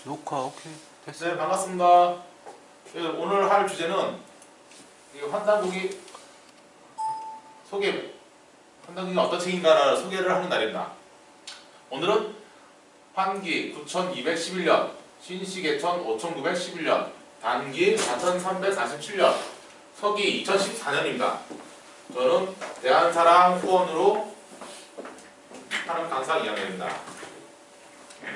녹화 오케이 됐어. 네, 반갑습니다. 네, 오늘 할 주제는 이 환단국이 환단국이 어떤 책인가를 소개를 하는 날입니다. 오늘은 환기 9211년, 신시 개천 5911년, 단기 4347년, 서기 2014년입니다. 저는 대한사랑 후원으로 하는 강사 이양현입니다.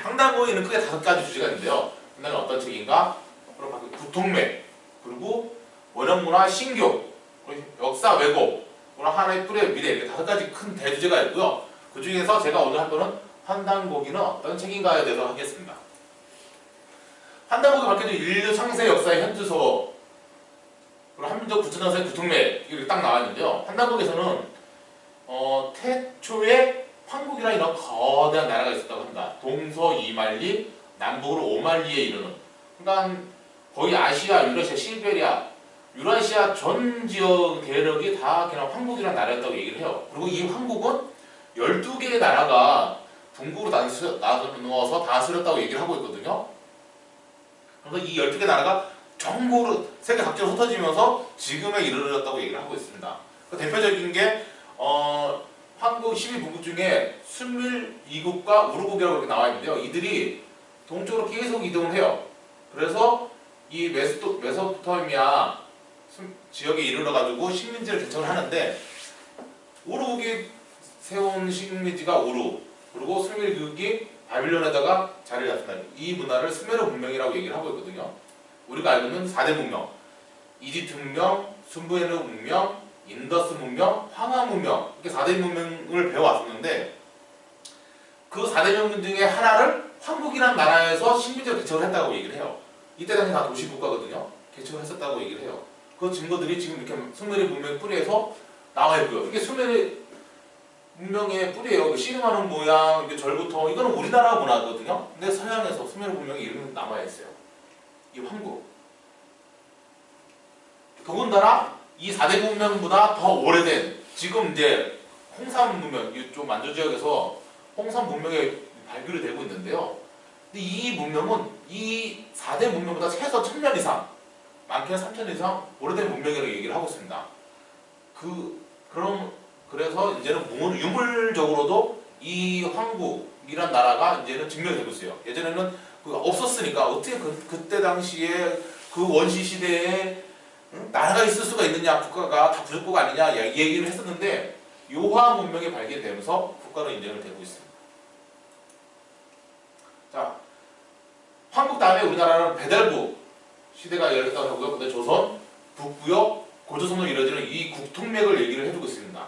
환단국에는 크게 5가지 주제가 있는데요. 환단은 어떤 책인가? 구통맥, 그리고 원형문화 신교, 역사 왜곡, 하나의 뿌리의 미래, 이렇게 5가지 큰 대주제가 있고요. 그 중에서 제가 오늘 할 거는 환단고기는 어떤 책인가에 대해서 하겠습니다. 환단고기 밝혀진 인류 창세 역사의 현주소, 그리고 한민족 구천장사의 구통맥, 이렇게 딱 나와 있는데요. 환단고기에서는 태초에 황국이라는 이런 거대한 나라가 있었다고 합니다. 동서 2만리, 남북으로 5만리에 이르는, 그러니까 거의 아시아, 유라시아, 시베리아, 유라시아 전 지역 대륙이 다 그냥 황국이라는 나라였다고 얘기를 해요. 그리고 이 황국은 12개의 나라가 동국으로 나누어서 다스렸다고 얘기를 하고 있거든요. 그래서 이 12개 나라가 전국으로 세계 각지로 흩어지면서 지금에 이르렀다고 얘기를 하고 있습니다. 그 대표적인 게 황국 12분국 중에 순밀 2국과 우르국이라고 이렇게 나와 있는데요. 이들이 동쪽으로 계속 이동을 해요. 그래서 이 메소포타미아 지역에 이르러가지고 식민지를 개척을 하는데, 우르국이 세운 식민지가 우루, 그리고 수메르국이 바빌론에다가 자리를 잡습니다. 이 문화를 수메르 문명이라고 얘기를 하고 있거든요. 우리가 알고 있는 4대 문명, 이집트 문명, 수메르 문명, 인더스 문명, 황하 문명, 이렇게 4대 문명을 배워왔었는데, 그 4대 문명 중에 하나를 황국이라는 나라에서 식민지를 개척을 했다고 얘기를 해요. 이때 당시 다 도시국가거든요. 개척을 했었다고 얘기를 해요. 그 증거들이 지금 이렇게 수메르 문명의 뿌리에서 나와 있고요. 이게 수메르 문명의 뿌리예요. 씨름하는 모양, 이게 절부터, 이거는 우리나라 문화거든요. 근데 서양에서 수메르 문명의 이름이 남아 있어요. 이 황국. 더군다나 이 4대 문명보다 더 오래된, 지금 이제 홍산 문명, 이쪽 만주 지역에서 홍산 문명이 발굴이 되고 있는데요. 근데 이 문명은 이 4대 문명보다 최소 1000년 이상, 많게는 3000년 이상 오래된 문명이라고 얘기를 하고 있습니다. 그래서 이제는 유물적으로도 이 황국이란 나라가 이제는 증명되고 있어요. 예전에는 없었으니까 어떻게 그때 당시에 그 원시 시대에 나라가 있을 수가 있느냐, 국가가 다 부족국 아니냐 얘기를 했었는데, 요하 문명이 발견되면서 국가로 인정을 되고 있습니다. 자, 황국 다음에 우리나라는 배달국 시대가 열렸다고 하고요. 근데 조선, 북구역, 고조선으로 이루어지는 이 국통맥을 얘기를 해주고 있습니다.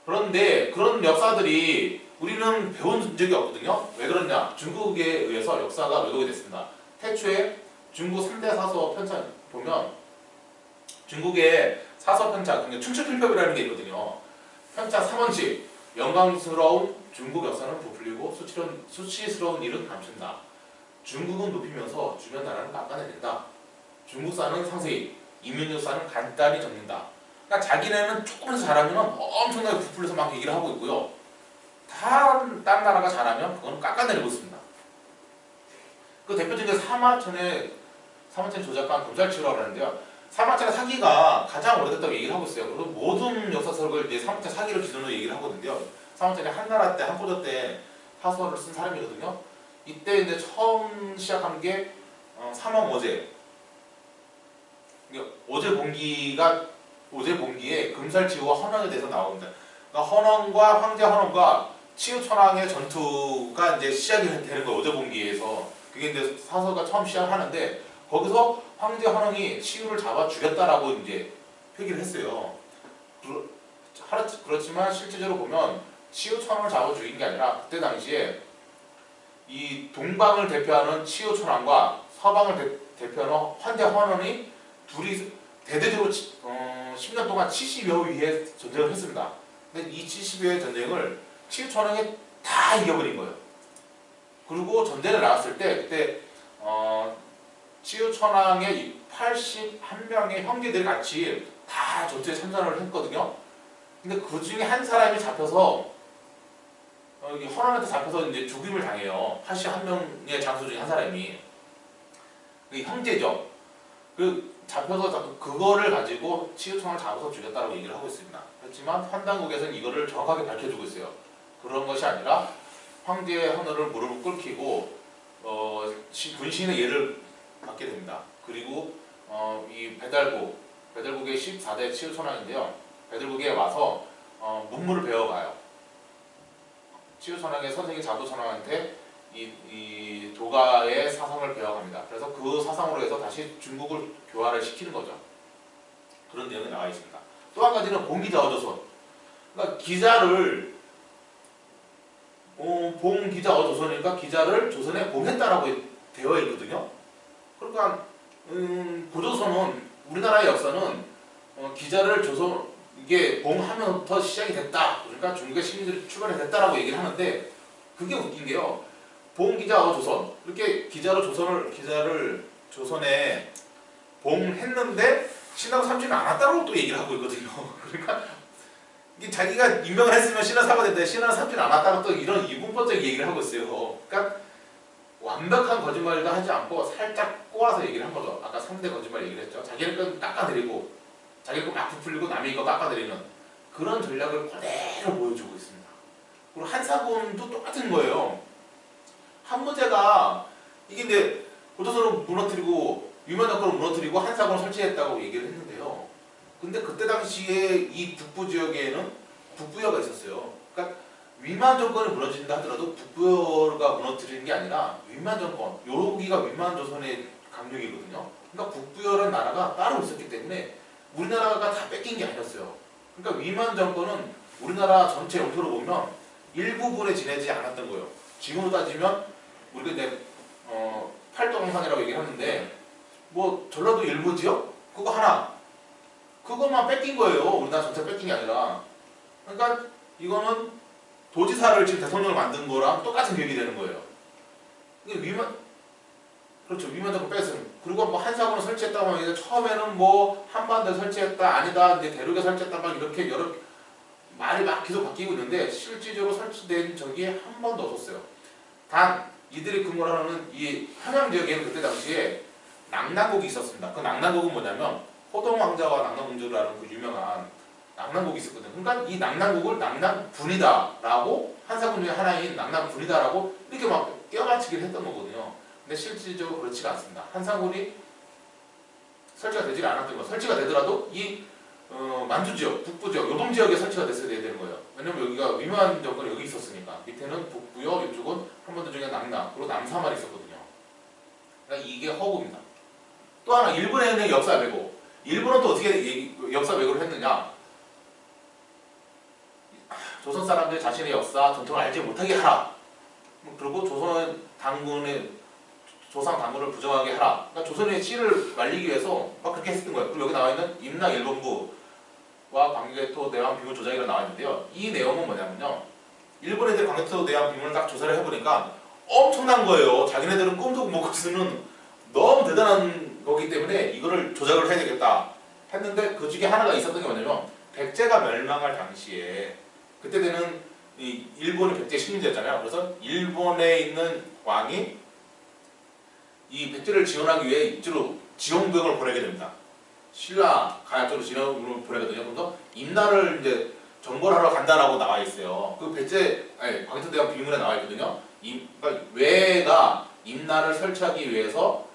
그런데 그런 역사들이 우리는 배운 적이 없거든요. 왜 그러냐? 중국에 의해서 역사가 왜곡이 됐습니다. 태초에 중국 3대 사서 편찬 보면 중국의 사서 편찬, 그러니까 춘추필법이라는 게 있거든요. 편찬 3원칙, 영광스러운 중국 역사는 부풀리고 수치스러운 일은 감춘다. 중국은 높이면서 주변 나라는 깎아내린다. 중국사는 상세히, 이민족사는 간단히 적는다. 그러니까 자기네는 조금만 잘하면 엄청나게 부풀려서 막 얘기를 하고 있고요. 딴 나라가 잘하면 그건 깎아내리고 있습니다. 그 대표적인 게 사마천의 조작한 금살치라고 하는데요. 사마천의 사기가 가장 오래됐다고 얘기를 하고 있어요. 그리고 모든 역사서를 이제 사마천 사기를 기준으로 얘기를 하거든요. 사마천이 한나라 때, 한고조 때 사서를 쓴 사람이거든요. 이때 이제 처음 시작한 게 삼왕오제. 오제 봉기에 금살치우와 헌왕에 대해서 나옵니다. 그러니까 헌왕과 황제 헌왕과 치우천왕의 전투가 이제 시작이 되는 거예요. 오제 봉기에서. 그게 이제 사서가 처음 시작하는데, 거기서 황제 헌왕이 치우를 잡아 죽였다라고 이제 표기를 했어요. 그렇지만 실제적으로 보면 치우천왕을 잡아 죽인 게 아니라, 그때 당시에 이 동방을 대표하는 치우천왕과 서방을 대표하는 황제 헌왕이 둘이 대대적으로 10년 동안 70여 위의 전쟁을 했습니다. 근데 이 70여의 전쟁을 치우천왕이 다 이겨버린 거예요. 그리고 전쟁을 나왔을 때, 그때 치우천왕의 81명의 형제들이 같이 다 전투에 참전을 했거든요. 근데 그 중에 한 사람이 잡혀서 이 헌원한테 잡혀서 이제 죽임을 당해요. 하시 한 명의 장수 중에 한 사람이. 그 형제죠. 그 잡혀서 그거를 가지고 치우청을 잡아서 죽였다라고 얘기를 하고 있습니다. 그렇지만 환단국에서는 이거를 정확하게 밝혀주고 있어요. 그런 것이 아니라 황제의 하늘을 무릎을 꿇히고 군신의 예를 받게 됩니다. 그리고 이 배달국의 14대 치우천왕인데요. 배달국에 와서 문물을 배워가요. 치우천왕의 선생이 자도천왕한테 이 도가의 사상을 배워갑니다. 그래서 그 사상으로 해서 다시 중국을 교화를 시키는 거죠. 그런 내용이 나와 있습니다. 또 한 가지는 봉기자어조선. 그러니까 기자를 봉기자어조선이니까 기자를 조선에 봉했다라고 되어 있거든요. 그러니까 고조선은 우리나라의 역사는 기자를 이게 봉하면부터 시작이 됐다. 그러니까 중국의 시민들이 출발이 됐다라고 얘기를 하는데 그게 웃긴 게요. 봉기자어조선 이렇게 기자를 조선에 봉했는데 신하가 삼지는 않았다고 또 얘기를 하고 있거든요. 그러니까 이게 자기가 임명을 했으면 신하 사가 된다. 신하 삼지는 않았다고 또 이런 이분법적 얘기를 하고 있어요. 그러니까 완벽한 거짓말도 하지 않고 살짝 꼬아서 얘기를 한 거죠. 아까 3대 거짓말 얘기를 했죠. 자기를 건 깎아내리고 자기 거 막 부풀리고 남의 거 깎아내리는 그런 전략을 그대로 보여주고 있습니다. 그리고 한사군도 똑같은 거예요. 한무제가 이게 이제 고조선을 무너뜨리고 위만정권을 무너뜨리고 한사군을 설치했다고 얘기를 했는데요. 근데 그때 당시에 이 북부 지역에는 북부여가 있었어요. 그러니까 위만정권이 무너진다 하더라도 북부여가 무너뜨리는 게 아니라 위만정권, 여기가 위만조선의 강력이거든요. 그러니까 북부여라는 나라가 따로 있었기 때문에 우리나라가 다 뺏긴 게 아니었어요. 그러니까 위만정권은 우리나라 전체 영토로 보면 일부분에 지내지 않았던 거예요. 지금으로 따지면 우리가 이제 팔도강산이라고 얘기를 하는데 뭐 전라도 일부 지역? 그거 하나 그것만 뺏긴 거예요. 우리나라 전체 뺏긴 게 아니라. 그러니까 이거는 도지사를 지금 대통령을 만든 거랑 똑같은 격이 되는 거예요. 그렇죠. 위만정권 뺐어요. 그리고 뭐 한사군을 설치했다고 하면 처음에는 뭐 한반도에 설치했다 아니다 이제 대륙에 설치했다 막 이렇게 여러 말이 막 계속 바뀌고 있는데 실질적으로 설치된 적이 한 번도 없었어요. 단 이들이 근거를 하는 이 함양 지역에는 그때 당시에 낙랑국이 있었습니다. 그 낙랑국은 뭐냐면 호동왕자와 낙랑공주라는 그 유명한 낙랑국이 있었거든요. 그러니까 이 낙랑국을 낙랑분이다라고 한사군 중에 하나인 낙랑분이다라고 이렇게 막 껴맞추기를 했던 거거든요. 근데 실질적으로 그렇지가 않습니다. 한사군이 설치가 되지 않았던 거. 설치가 되더라도 이 만주 지역, 북부 지역, 요동 지역에 설치가 됐어야 되는 거예요. 왜냐면 여기가 위만 정권이 여기 있었으니까. 밑에는 북부요, 이쪽은 한반도 중에 남남, 그리고 남사만 있었거든요. 그러니까 이게 허구입니다. 또 하나 일본의 역사 왜곡. 일본은 또 어떻게 역사 왜곡을 했느냐? 조선 사람들이 자신의 역사, 전통을 알지 못하게 하라. 그리고 조상 당군을 부정하게 하라. 그러니까 조선의 씨를 말리기 위해서 막 그렇게 했던 거예요. 그리고 여기 나와 있는 임나 일본부와 광개토 내왕 비문 조작이라고 나와 있는데요. 이 내용은 뭐냐면요. 일본 애들이 광개토 내왕 비문을 딱 조사를 해보니까 엄청난 거예요. 자기네들은 꿈도 못 꿀 수는 너무 대단한 거기 때문에 이거를 조작을 해야 되겠다 했는데 그 중에 하나가 있었던 게 뭐냐면 백제가 멸망할 당시에 그때 되는 이 일본이 백제 식민지였잖아요. 그래서 일본에 있는 왕이 이 백제를 지원하기 위해 입주로 지원병을 보내게 됩니다. 신라 가야 쪽으로 지원을 보내거든요. 그래서 임나를 이제 정벌하러 간다라고 나와 있어요. 그 광개토대왕 비문에 나와 있거든요. 그러니까 왜가 임나를 설치하기 위해서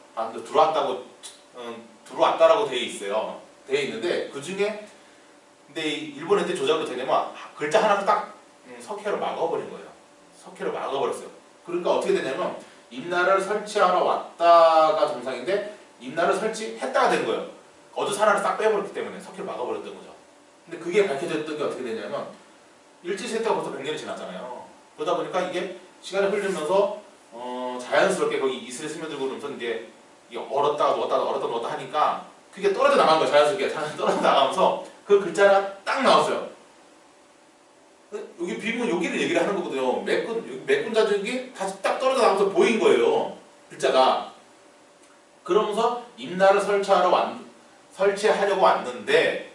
들어왔다라고 돼 있어요. 돼 있는데 그 중에 근데 일본 애들 조작으로 되냐면 글자 하나를 딱 석회로 막아버린 거예요. 석회로 막아버렸어요. 그러니까 어떻게 되냐면 임나를 설치하러 왔다가 정상인데 임나를 설치했다가 된 거예요. 어조 하나를 싹 빼버렸기 때문에 석회를 막아버렸던 거죠. 근데 그게 밝혀졌던 게 어떻게 되냐면 일제시대가 벌써 100년이 지났잖아요. 그러다 보니까 이게 시간이 흐르면서 자연스럽게 거기 이슬에 스며들고 그러면서 이제 얼었다가 넣었다 하니까 그게 떨어져 나간 거예요. 자연스럽게 떨어져 나가면서 그 글자가 딱 나왔어요. 여기 비문 여기를 얘기를 하는 거거든요. 메꾼 자적이 다시 딱 떨어져 나가면서 보인 거예요. 글자가. 그러면서 임나를 설치하려고 왔는데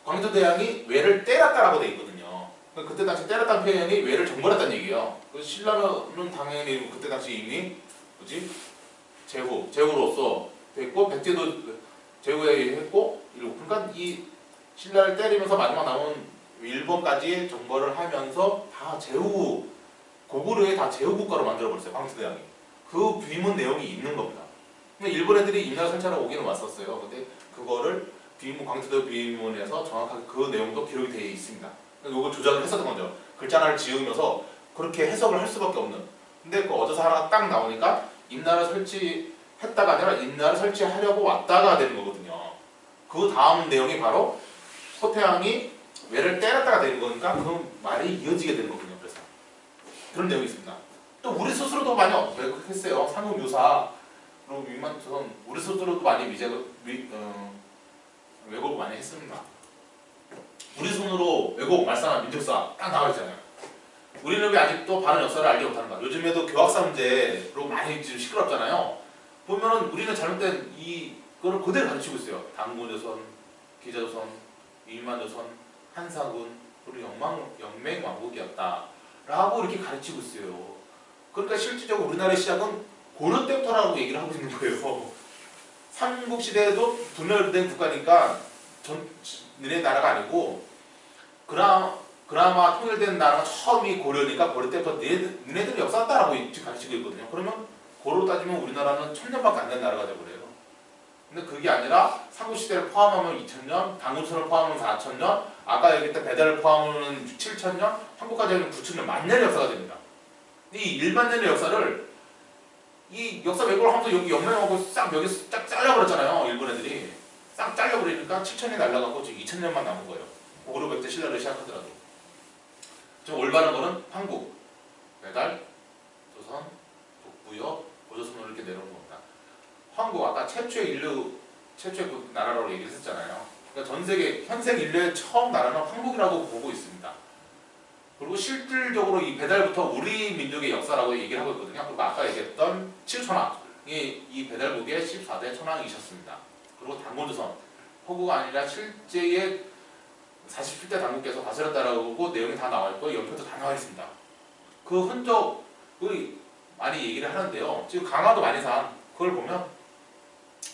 광개토대왕이 외를 때렸다라고 돼 있거든요. 그때 당시 때렸다는 표현이 외를 정벌했다는 얘기예요. 그 신라는 당연히 그때 당시 이미 뭐지 제후로서 됐고 백제도 제후에 했고 이러고 그러니까 이 신라를 때리면서 마지막 남은 일본까지 정벌을 하면서 다 제후 고구려에 다 제후 국가로 만들어 버렸어요. 광주대왕이. 그 비문 내용이 있는 겁니다. 근데 일본 애들이 임나라 설치하러 오기는 왔었어요. 근데 그거를 비문 광주대 비문에서 정확하게 그 내용도 기록이 되어 있습니다. 이걸 조작을 했었던 거죠. 글자 하나를 지으면서 그렇게 해석을 할 수밖에 없는. 근데 그 어디서 하나가 딱 나오니까 임나라 설치했다가 아니라 임나라 설치하려고 왔다가 되는 거거든요. 그 다음 내용이 바로 소태왕이 외를 때렸다가 되는 거니까 그 말이 이어지게 되는 거거든요. 그래서 그런 내용이 있습니다. 또 우리 스스로도 많이 왜곡했어요. 상국유사 그리고 위만조선 우리 스스로도 많이 왜곡을 많이 했습니다. 우리 손으로 왜곡 말살한 민족사 딱 나와 있잖아요. 우리는 왜 아직도 바른 역사를 알지 못하는가? 요즘에도 교학사 문제로 많이 지금 시끄럽잖아요. 보면은 우리는 잘못된 이거를 그대로 가르치고 있어요. 당군조선, 기자조선, 위만조선, 한사군, 그리고 영맹왕국이었다라고 이렇게 가르치고 있어요. 그러니까 실질적으로 우리나라의 시작은 고려 때부터라고 얘기를 하고 있는 거예요. 삼국시대에도 분열된 국가니까 너네 나라가 아니고 그나마 통일된 나라가 처음이 고려니까 고려 때부터 너네들이 역사다라고 가르치고 있거든요. 그러면 고로 따지면 우리나라는 1000년밖에 안 된 나라가 되버려요. 근데 그게 아니라 삼국시대를 포함하면 2000년, 당군선을 포함하면 4000년, 아까 얘기했던 배달을 포함하면 7000년, 한국까지 하면 9000년, 만년의 역사가 됩니다. 이 1만년의 역사를 이 역사 왜곡을 하면서 여기 영맹하고 싹 여기 쫙 잘라버렸잖아요. 일본 애들이. 싹 잘라버리니까 7000년이 날라가고 지금 2000년만 남은 거예요. 고구려 백제 신라를 시작하더라도. 좀 올바른 거는 한국, 배달, 조선, 북부여, 고조선으로 이렇게 내려온 겁니다. 한국 아까 최초의 그 나라라고 얘기했었잖아요. 그러니까 전 세계 현생 인류의 처음 나라는 한국이라고 보고 있습니다. 그리고 실질적으로 이 배달부터 우리 민족의 역사라고 얘기를 하고 있거든요. 그리고 아까 얘기했던 칠천왕이 이 배달국의 14대 천왕이셨습니다. 그리고 당군조선, 허구가 아니라 실제의 47대 당국께서 다스렸다라고 내용이 다 나와 있고 연표도 다 나와 있습니다. 그 흔적을 많이 얘기를 하는데요. 지금 강화도 만이산 그걸 보면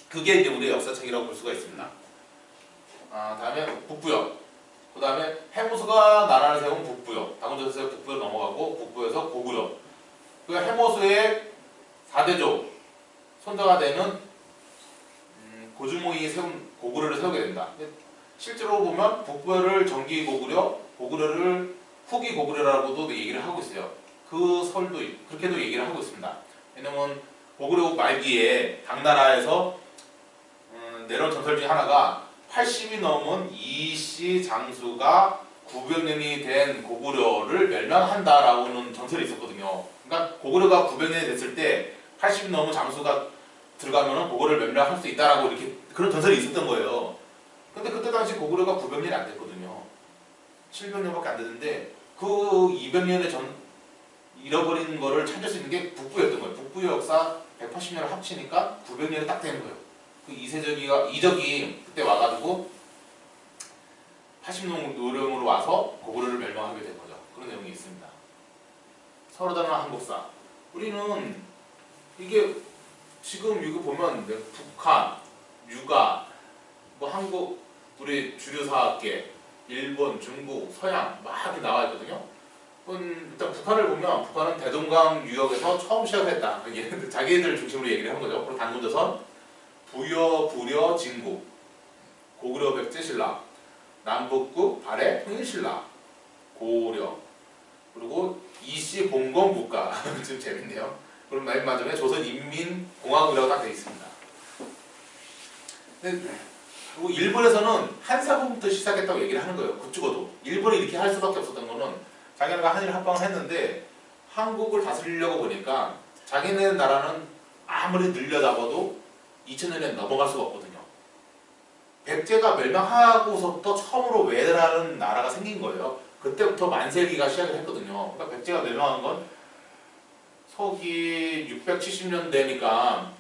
그게 이제 우리의 역사책이라고 볼 수가 있습니다. 다음에 북부역. 그 다음에 해모수가 나라를 세운 북부역. 당군조선에서 북부역 넘어가고 북부에서 고구려. 그 해모수의 4대조 손자가 되는 고주몽이 세운 고구려를 세우게 된다. 실제로 보면 북부를 정기 고구려, 고구려를 후기 고구려라고도 얘기를 하고 있어요. 그 설도 그렇게도 얘기를 하고 있습니다. 왜냐면 고구려 말기에 당나라에서 내려온 전설 중에 하나가 80이 넘은 이씨 장수가 900년이 된 고구려를 멸망한다라고는 전설이 있었거든요. 그러니까 고구려가 900년이 됐을 때 80이 넘은 장수가 들어가면 고구려를 멸망할 수 있다라고 이렇게 그런 전설이 있었던 거예요. 근데 그때 당시 고구려가 900년이 안 됐거든요. 700년밖에 안 됐는데 그 200년의 잃어버린 거를 찾을 수 있는 게 북부였던 거예요. 북부 역사 180년을 합치니까 900년이 딱 되는 거예요. 그 이적이 그때 와가지고 80년 노령으로 와서 고구려를 멸망하게 된 거죠. 그런 내용이 있습니다. 서로 다른 한국사. 우리는 이게 지금 이거 보면 북한, 유가, 뭐 한국, 우리 주류사학계, 일본, 중국, 서양 막 이렇게 나와 있거든요. 일단 북한을 보면 북한은 대동강 유역에서 처음 시작했다. 자기들 중심으로 얘기를 한 거죠. 그리고 당군조선, 부여, 부려, 진국, 고구려, 백제, 신라, 남북국, 발해, 통일신라, 고려, 그리고 이씨, 봉건, 국가. 좀 재밌네요. 그럼 맨 마지막에 조선인민공화국이라고 딱 되어 있습니다. 그리고 일본에서는 한사부부터 시작했다고 얘기를 하는 거예요. 그쪽도 일본이 이렇게 할 수밖에 없었던 거는 자기네가 한일 합방을 했는데 한국을 다스리려고 보니까 자기네 나라는 아무리 늘려잡아도 2000년에 넘어갈 수가 없거든요. 백제가 멸망하고서부터 처음으로 외라는 나라가 생긴 거예요. 그때부터 만세기가 시작을 했거든요. 그러니까 백제가 멸망한 건 서기 670년대니까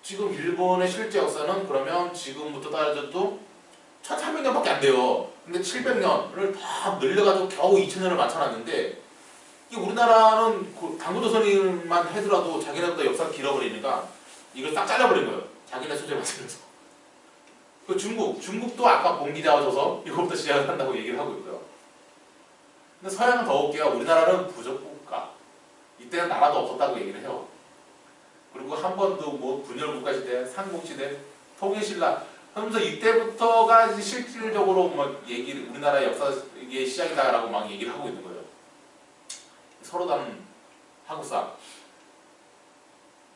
지금 일본의 실제 역사는 그러면 지금부터 따져도 1300년밖에 안 돼요. 근데 700년을 다 늘려가지고 겨우 2000년을 맞춰놨는데 이 우리나라는 당구조선만 해더라도 자기네보다 역사가 길어버리니까 이걸 딱 잘라버린 거예요. 자기네 소재 만들어서. 그 중국도 아까 봉기자와 져서 이거부터 시작을 한다고 얘기를 하고 있고요. 근데 서양은 더 웃겨요. 우리나라는 부족국가. 이때는 나라도 없었다고 얘기를 해요. 그리고 한 번도 뭐 분열국가시대, 삼국시대, 통일신라 하면서 이때부터가 실질적으로 막 얘기를 우리나라의 역사 이게 시작이다라고 막 얘기를 하고 있는 거예요. 서로 다른 한국사.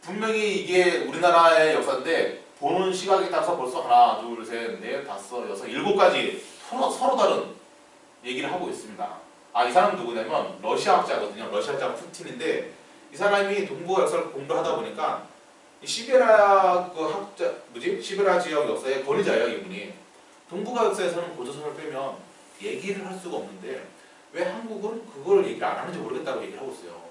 분명히 이게 우리나라의 역사인데 보는 시각에 따라서 벌써 하나, 둘, 셋, 넷, 다섯, 여섯, 일곱 가지 서로 다른 얘기를 하고 있습니다. 이 사람은 누구냐면 러시아 학자거든요. 러시아 학자 푸틴인데 이 사람이 동북아 역사를 공부를 하다 보니까 시베리아 그 학자 시베리아 지역 역사의 권위자예요, 이분이. 동북아 역사에서는 고조선을 빼면 얘기를 할 수가 없는데 왜 한국은 그걸 얘기를 안 하는지 모르겠다고 얘기를 하고 있어요.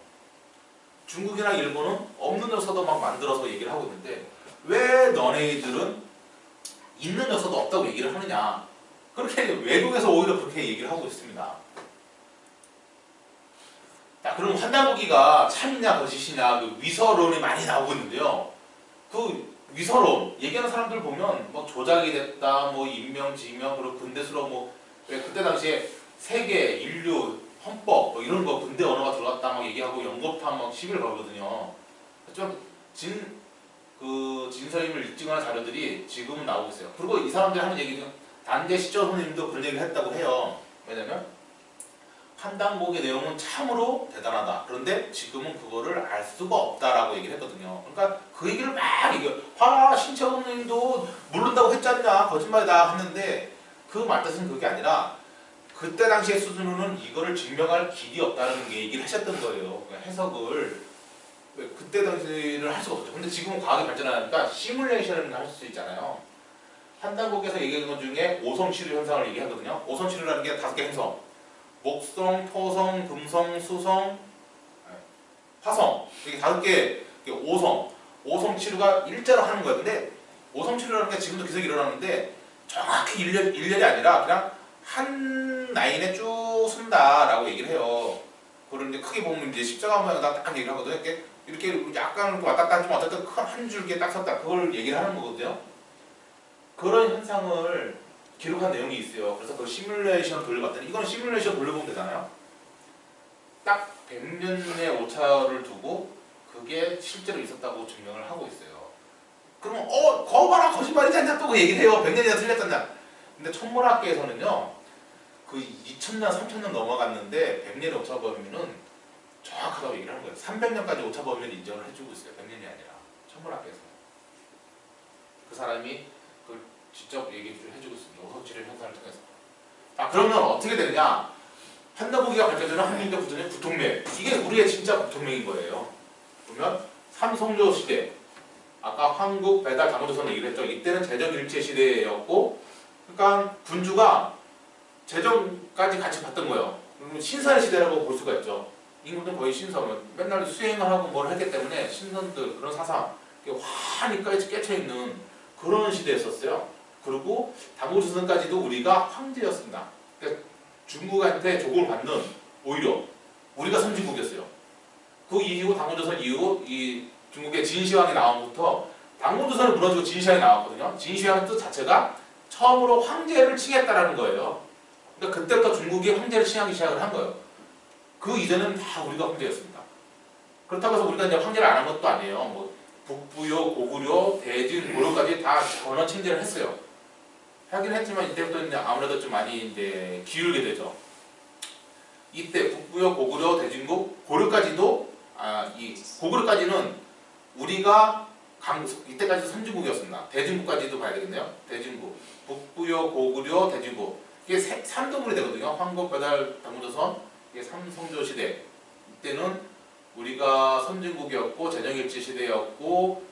중국이나 일본은 없는 역사도 막 만들어서 얘기를 하고 있는데 왜 너네들은 있는 역사도 없다고 얘기를 하느냐. 그렇게 외국에서 오히려 그렇게 얘기를 하고 있습니다. 자, 그럼 환단고기가 참이냐 거짓이냐 그 위서론이 많이 나오고 있는데요. 그 위서론 얘기하는 사람들 보면 뭐 조작이 됐다, 뭐 인명, 지명, 그리고 근대수로 뭐 왜 그때 당시에 세계, 인류, 헌법 뭐 이런 거 근대 언어가 들어갔다 막 얘기하고 연거탑 막 시비를 걸거든요. 하지만 진서임을 입증하는 자료들이 지금은 나오고 있어요. 그리고 이 사람들이 하는 얘기는 단대 시조 선생님도 그런 얘기를 했다고 해요. 왜냐면 판단곡의 내용은 참으로 대단하다. 그런데 지금은 그거를 알 수가 없다라고 얘기를 했거든요. 그러니까 그 얘기를 막 신채원 선생님도 모른다고 했지 않냐, 거짓말이다 했는데 그 말뜻은 그게 아니라 그때 당시의 수준으로는 이거를 증명할 길이 없다는 게 얘기를 하셨던 거예요. 그러니까 해석을 그때 당시를 할 수가 없죠. 근데 지금은 과학이 발전하니까 시뮬레이션을 할 수 있잖아요. 판단곡에서 얘기한 것 중에 오성치료 현상을 얘기하거든요. 오성치료라는 게 5개 행성. 목성, 토성, 금성, 수성, 화성. 이게 5개 오성 치료가 일자로 하는 거예요. 근데 오성 치료라는 게 지금도 기적이 일어나는데 정확히 일렬이 아니라 그냥 한 라인에 쭉 쓴다라고 얘기를 해요. 그걸 이제 크게 보면 이제 십자가 모양에다 딱 얘기를 하거든요. 이렇게 약간 왔다 갔다 하지만 어쨌든 큰 한 줄기에 딱 섰다. 그걸 얘기를 하는 거거든요. 그런 현상을 기록한 내용이 있어요. 그래서 그 시뮬레이션 돌려봤더니 이건 시뮬레이션 돌려보면 되잖아요. 딱 100년의 오차를 두고 그게 실제로 있었다고 증명을 하고 있어요. 그러면 거거 봐라 거짓말이지 않냐 또 그 얘기를 해요. 100년이나 틀렸잖냐. 근데 천문학계에서는요. 그 2000년, 3000년 넘어갔는데 100년의 오차 범위는 정확하다고 얘기를 하는 거예요. 300년까지 오차 범위를 인정을 해주고 있어요. 100년이 아니라. 천문학계에서. 그 사람이 직접 얘기를 해주고 있습니다. 오성치료 현상을 통해서. 그러면 어떻게 되느냐? 판단고기가 밝혀지는 한민족 부전의 부통맥. 이게 우리의 진짜 부통맥인 거예요. 보면 삼성조 시대. 아까 한국 배달 당구조선 얘기를 했죠. 이때는 재정일체 시대였고, 그러니까 군주가 재정까지 같이 받던 거예요. 신사의 시대라고 볼 수가 있죠. 임금도 거의 신사면 맨날 수행을 하고 뭘 했기 때문에 신선들 그런 사상 환히 깨쳐있는 그런 시대였었어요. 그리고 당구조선까지도 우리가 황제였습니다. 그러니까 중국한테 조공을 받는 오히려 우리가 선진국이었어요. 그 이후 당구조선 이후 이 중국의 진시황이 나온부터 당구조선을 무너지고 진시황이 나왔거든요. 진시황의 뜻 자체가 처음으로 황제를 칭했다라는 거예요. 그러니까 그때부터 중국이 황제를 칭하기 시작을 한 거예요. 그 이전에는 다 우리가 황제였습니다. 그렇다고 해서 우리가 이제 황제를 안 한 것도 아니에요. 뭐 북부요, 고구려, 대진, 고려까지 다 전원 칭제를 했어요. 하긴 했지만 이때부터 이제 아무래도 좀 많이 이제 기울게 되죠. 이때 북부요, 고구려, 대진국, 고려까지도 이 고구려까지는 우리가 이때까지 선진국이었습니다. 대진국까지도 봐야 되겠네요. 대진국, 북부요, 고구려, 대진국 이게 3등분이 되거든요. 황국, 배달, 당구조선 이게 삼성조 시대. 이때는 우리가 선진국이었고 재정일치 시대였고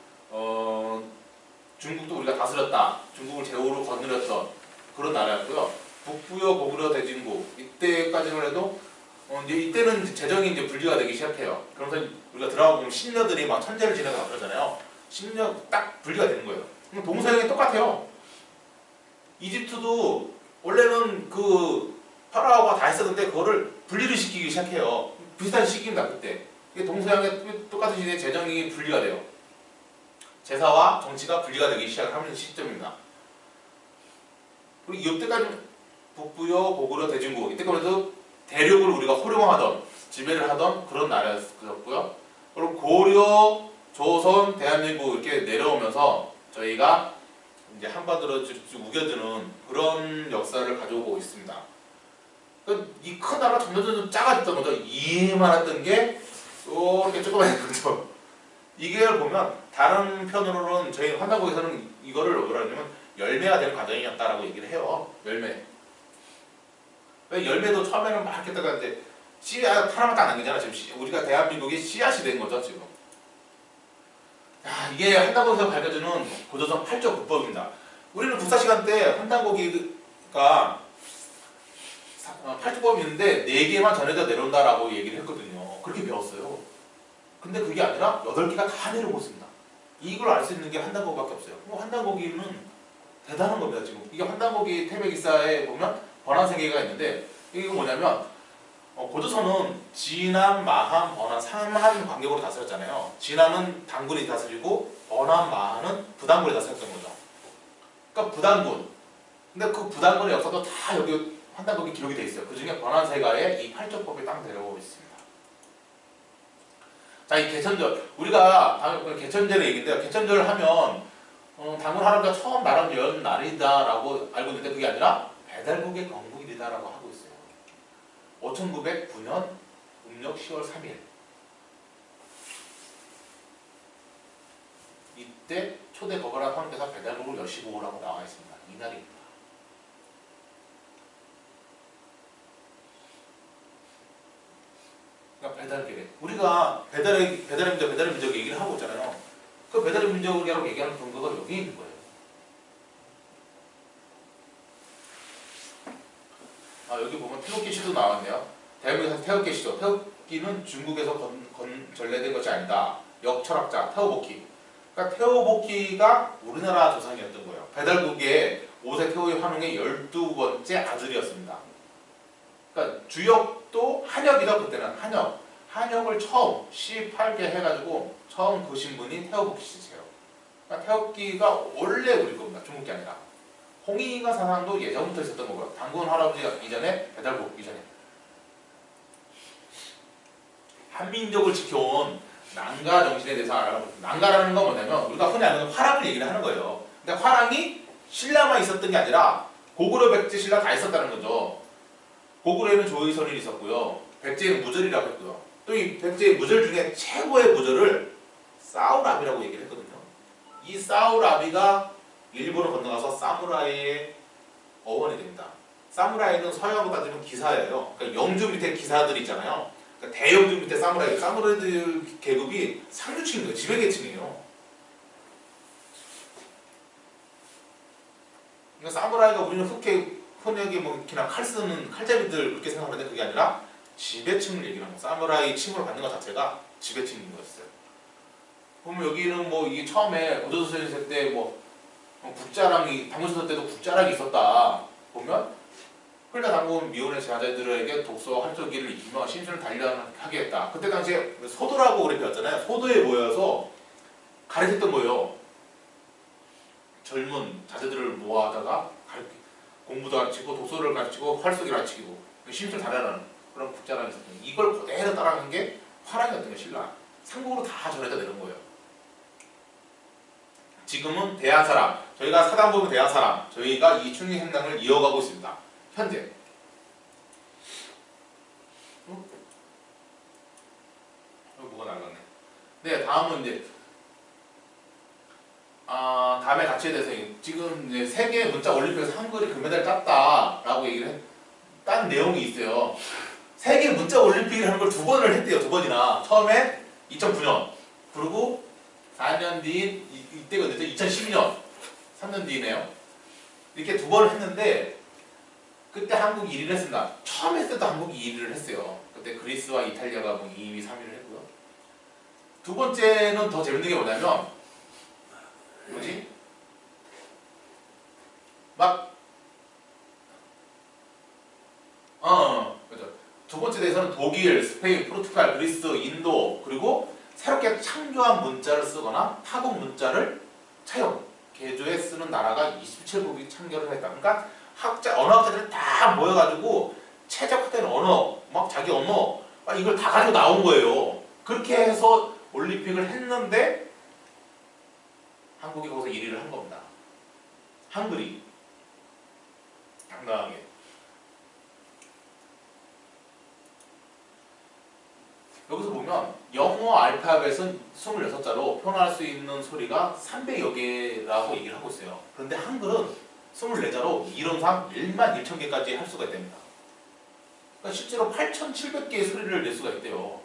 중국도 우리가 다스렸다. 중국을 제후로 거느렸던 그런 나라였고요. 북부요, 고구려, 대진국 이때까지만 해도 이제 이때는 재정이 이제 분리가 되기 시작해요. 그러면서 우리가 들어가 보면 신녀들이 막 천재를 지내고 그러잖아요. 신녀 딱 분리가 되는 거예요. 동서양이 똑같아요. 이집트도 원래는 그 파라오가 다 했었는데 그거를 분리를 시키기 시작해요. 비슷한 시기입니다. 그때. 이게 동서양의 똑같은 시대에 재정이 분리가 돼요. 제사와 정치가 분리가 되기 시작하는 시점입니다. 그리고 이때까지 북부여, 고구려, 대중국 이때까지도 대륙을 우리가 호령하던 지배를 하던 그런 나라였고요. 그리고 고려, 조선, 대한민국 이렇게 내려오면서 저희가 이제 한반도로 우겨드는 그런 역사를 가져오고 있습니다. 이 큰 나라가 점점 작아졌던 거죠. 이만했던 게 이렇게 조그만해진 거죠. 이걸 보면 다른 편으로는 저희 환단국에서는 이거를 뭐라 하냐면 열매가 되는 과정이었다라고 얘기를 해요. 열매. 왜 열매도 처음에는 막 이렇게 떠가는데 씨앗 하나만 딱 남기잖아. 지금 우리가 대한민국이 씨앗이 된 거죠. 지금. 야, 이게 환단국에서 밝혀주는 고조선 8조 국법입니다. 우리는 국사 시간 때 환단고기가 8조법이 있는데 4개만 전해져 내려온다라고 얘기를 했거든요. 그렇게 배웠어요. 근데 그게 아니라 8개가 다 내려오고 있습니다. 이걸 알 수 있는 게 환단고기밖에 없어요. 환단고기는 대단한 겁니다. 지금 이게 환단고기 태백기사에 보면 번안세계가 있는데 이게 뭐냐면 고조선은 진안, 마한, 번안, 상한 간격으로 다스렸잖아요. 진안은 단군이 다스리고 번안, 마한은 부단군이 다스렸던 거죠. 그러니까 부단군. 근데 그 부단군의 역사도 다 여기 환단국이 기록이 돼 있어요. 그 중에 번안세가에 이 8조법이 딱 내려오고 있습니다. 자, 이 개천절. 우리가 다음에 개천절의 얘기인데요. 개천절을 하면 단군 할아버지가 처음 나라를 연 날이다라고 알고 있는데 그게 아니라 배달국의 건국일이다라고 하고 있어요. 5909년 음력 10월 3일. 이때 초대 거벌한 황제가 배달국을 여시고 오라고 나와 있습니다. 이날입니다. 그러니까 배달 계획. 우리가 배달의 민족 얘기를 하고 있잖아요. 그 배달의 민족이라고 얘기하는 근거가 여기 있는 거예요. 여기 보면 태극기 시도 나왔네요. 대한민국에서 태극기 시도. 태극기는 중국에서 전래된 것이 아니다. 역철학자 태호복희. 그러니까 태호복희가 우리나라 조상이었던 거예요. 배달국의 5세 태호의 환웅의 12번째 아들이었습니다. 그러니까 주역도 한역이다. 그때는 한역. 한역을 처음 18개 해가지고 처음 그신 분이 태호복희 씨세요. 그러니까 태극기가 원래 우리 겁니다. 중국 게 아니라. 홍익인가 사상도 예전부터 있었던 거고요. 단군 할아버지 이전에 배달국 이전에. 한민족을 지켜온 난가 정신에 대해서 알아보고 난가라는 건 뭐냐면 우리가 흔히 아는 화랑을 얘기를 하는 거예요. 근데 화랑이 신라만 있었던 게 아니라 고구려, 백제, 신라 다 있었다는 거죠. 고구려에는 조의선이 있었고요. 백제는 무절이라고 했고요. 또 이 백제의 무절 중에 최고의 무절을 사우라비라고 얘기를 했거든요. 이 사우라비가 일본을 건너가서 사무라이의 어원이 됩니다. 사무라이는 서양으로 따지면 기사예요. 그러니까 영주 밑에 기사들 있잖아요. 그러니까 대영주 밑에 사무라이. 사무라이들 계급이 상류층인 거예요. 지배계층이에요. 그러니까 사무라이가 우리는 흔하게 뭐 그냥 칼 쓰는 칼잡이들 그렇게 생각하는데 그게 아니라 지배층을 얘기하는 거예요. 사무라이 칭호를 받는 것 자체가 지배층인 거였어요. 그러면 여기는 뭐 이게 처음에 고조선 시대 때 뭐 국자랑이 당군시대 때도 국자랑이 있었다 보면 흘라 당군 미혼의 자제들에게 독서 활조기를 익히며 심신을 단련하게 했다. 그때 당시에 소도라고 우리 배웠잖아요. 소도에 모여서 가르쳤던 거예요. 젊은 자제들을 모아다가 공부도 가르치고 독서를 가르치고 활쏘기를 가르치고 심신을 단련하는 그런 국자랑이 있었던 거예요. 이걸 그대로 따라간 게 화랑이었던 거예요. 신라. 삼국으로 다 전해져 내는 거예요. 지금은 대한사람, 저희가 사단 보면 대한사람, 저희가 이 충리 행당을 이어가고 있습니다. 현재. 뭐가 나갔네. 네, 다음은 이제 다음에 가치에 대해서 지금 이제 세계 문자 올림픽에서 한글이 금메달 땄다라고 얘기를 딴 내용이 있어요. 세계 문자 올림픽이라는 걸 2번을 했대요. 2번이나. 처음에 2009년, 그리고 4년 뒤인 이때가 언제죠? 2012년 3년 뒤네요. 이렇게 2번을 했는데 그때 한국이 1위를 했습니다. 처음 했을 때도 한국이 2위를 했어요. 그때 그리스와 이탈리아가 뭐 2위, 3위를 했고요. 두 번째는 더 재밌는 게 뭐냐면 뭐지? 막 시대에서는 독일, 스페인, 포르투갈, 그리스, 인도 그리고 새롭게 창조한 문자를 쓰거나 타국 문자를 차용, 개조해 쓰는 나라가 27국이 창결을 했다. 그러니까 언어학자들이 다 모여가지고 최적화된 언어, 막 자기 언어, 막 이걸 다 가지고 나온 거예요. 그렇게 해서 올림픽을 했는데 한국이 거기서 1위를 한 겁니다. 한글이 당당하게. 여기서 보면 영어 알파벳은 26자로 표현할 수 있는 소리가 300여 개라고 얘기를 하고 있어요. 그런데 한글은 24자로 이론상 1만 1천 개까지 할 수가 있답니다. 그러니까 실제로 8,700개의 소리를 낼 수가 있대요.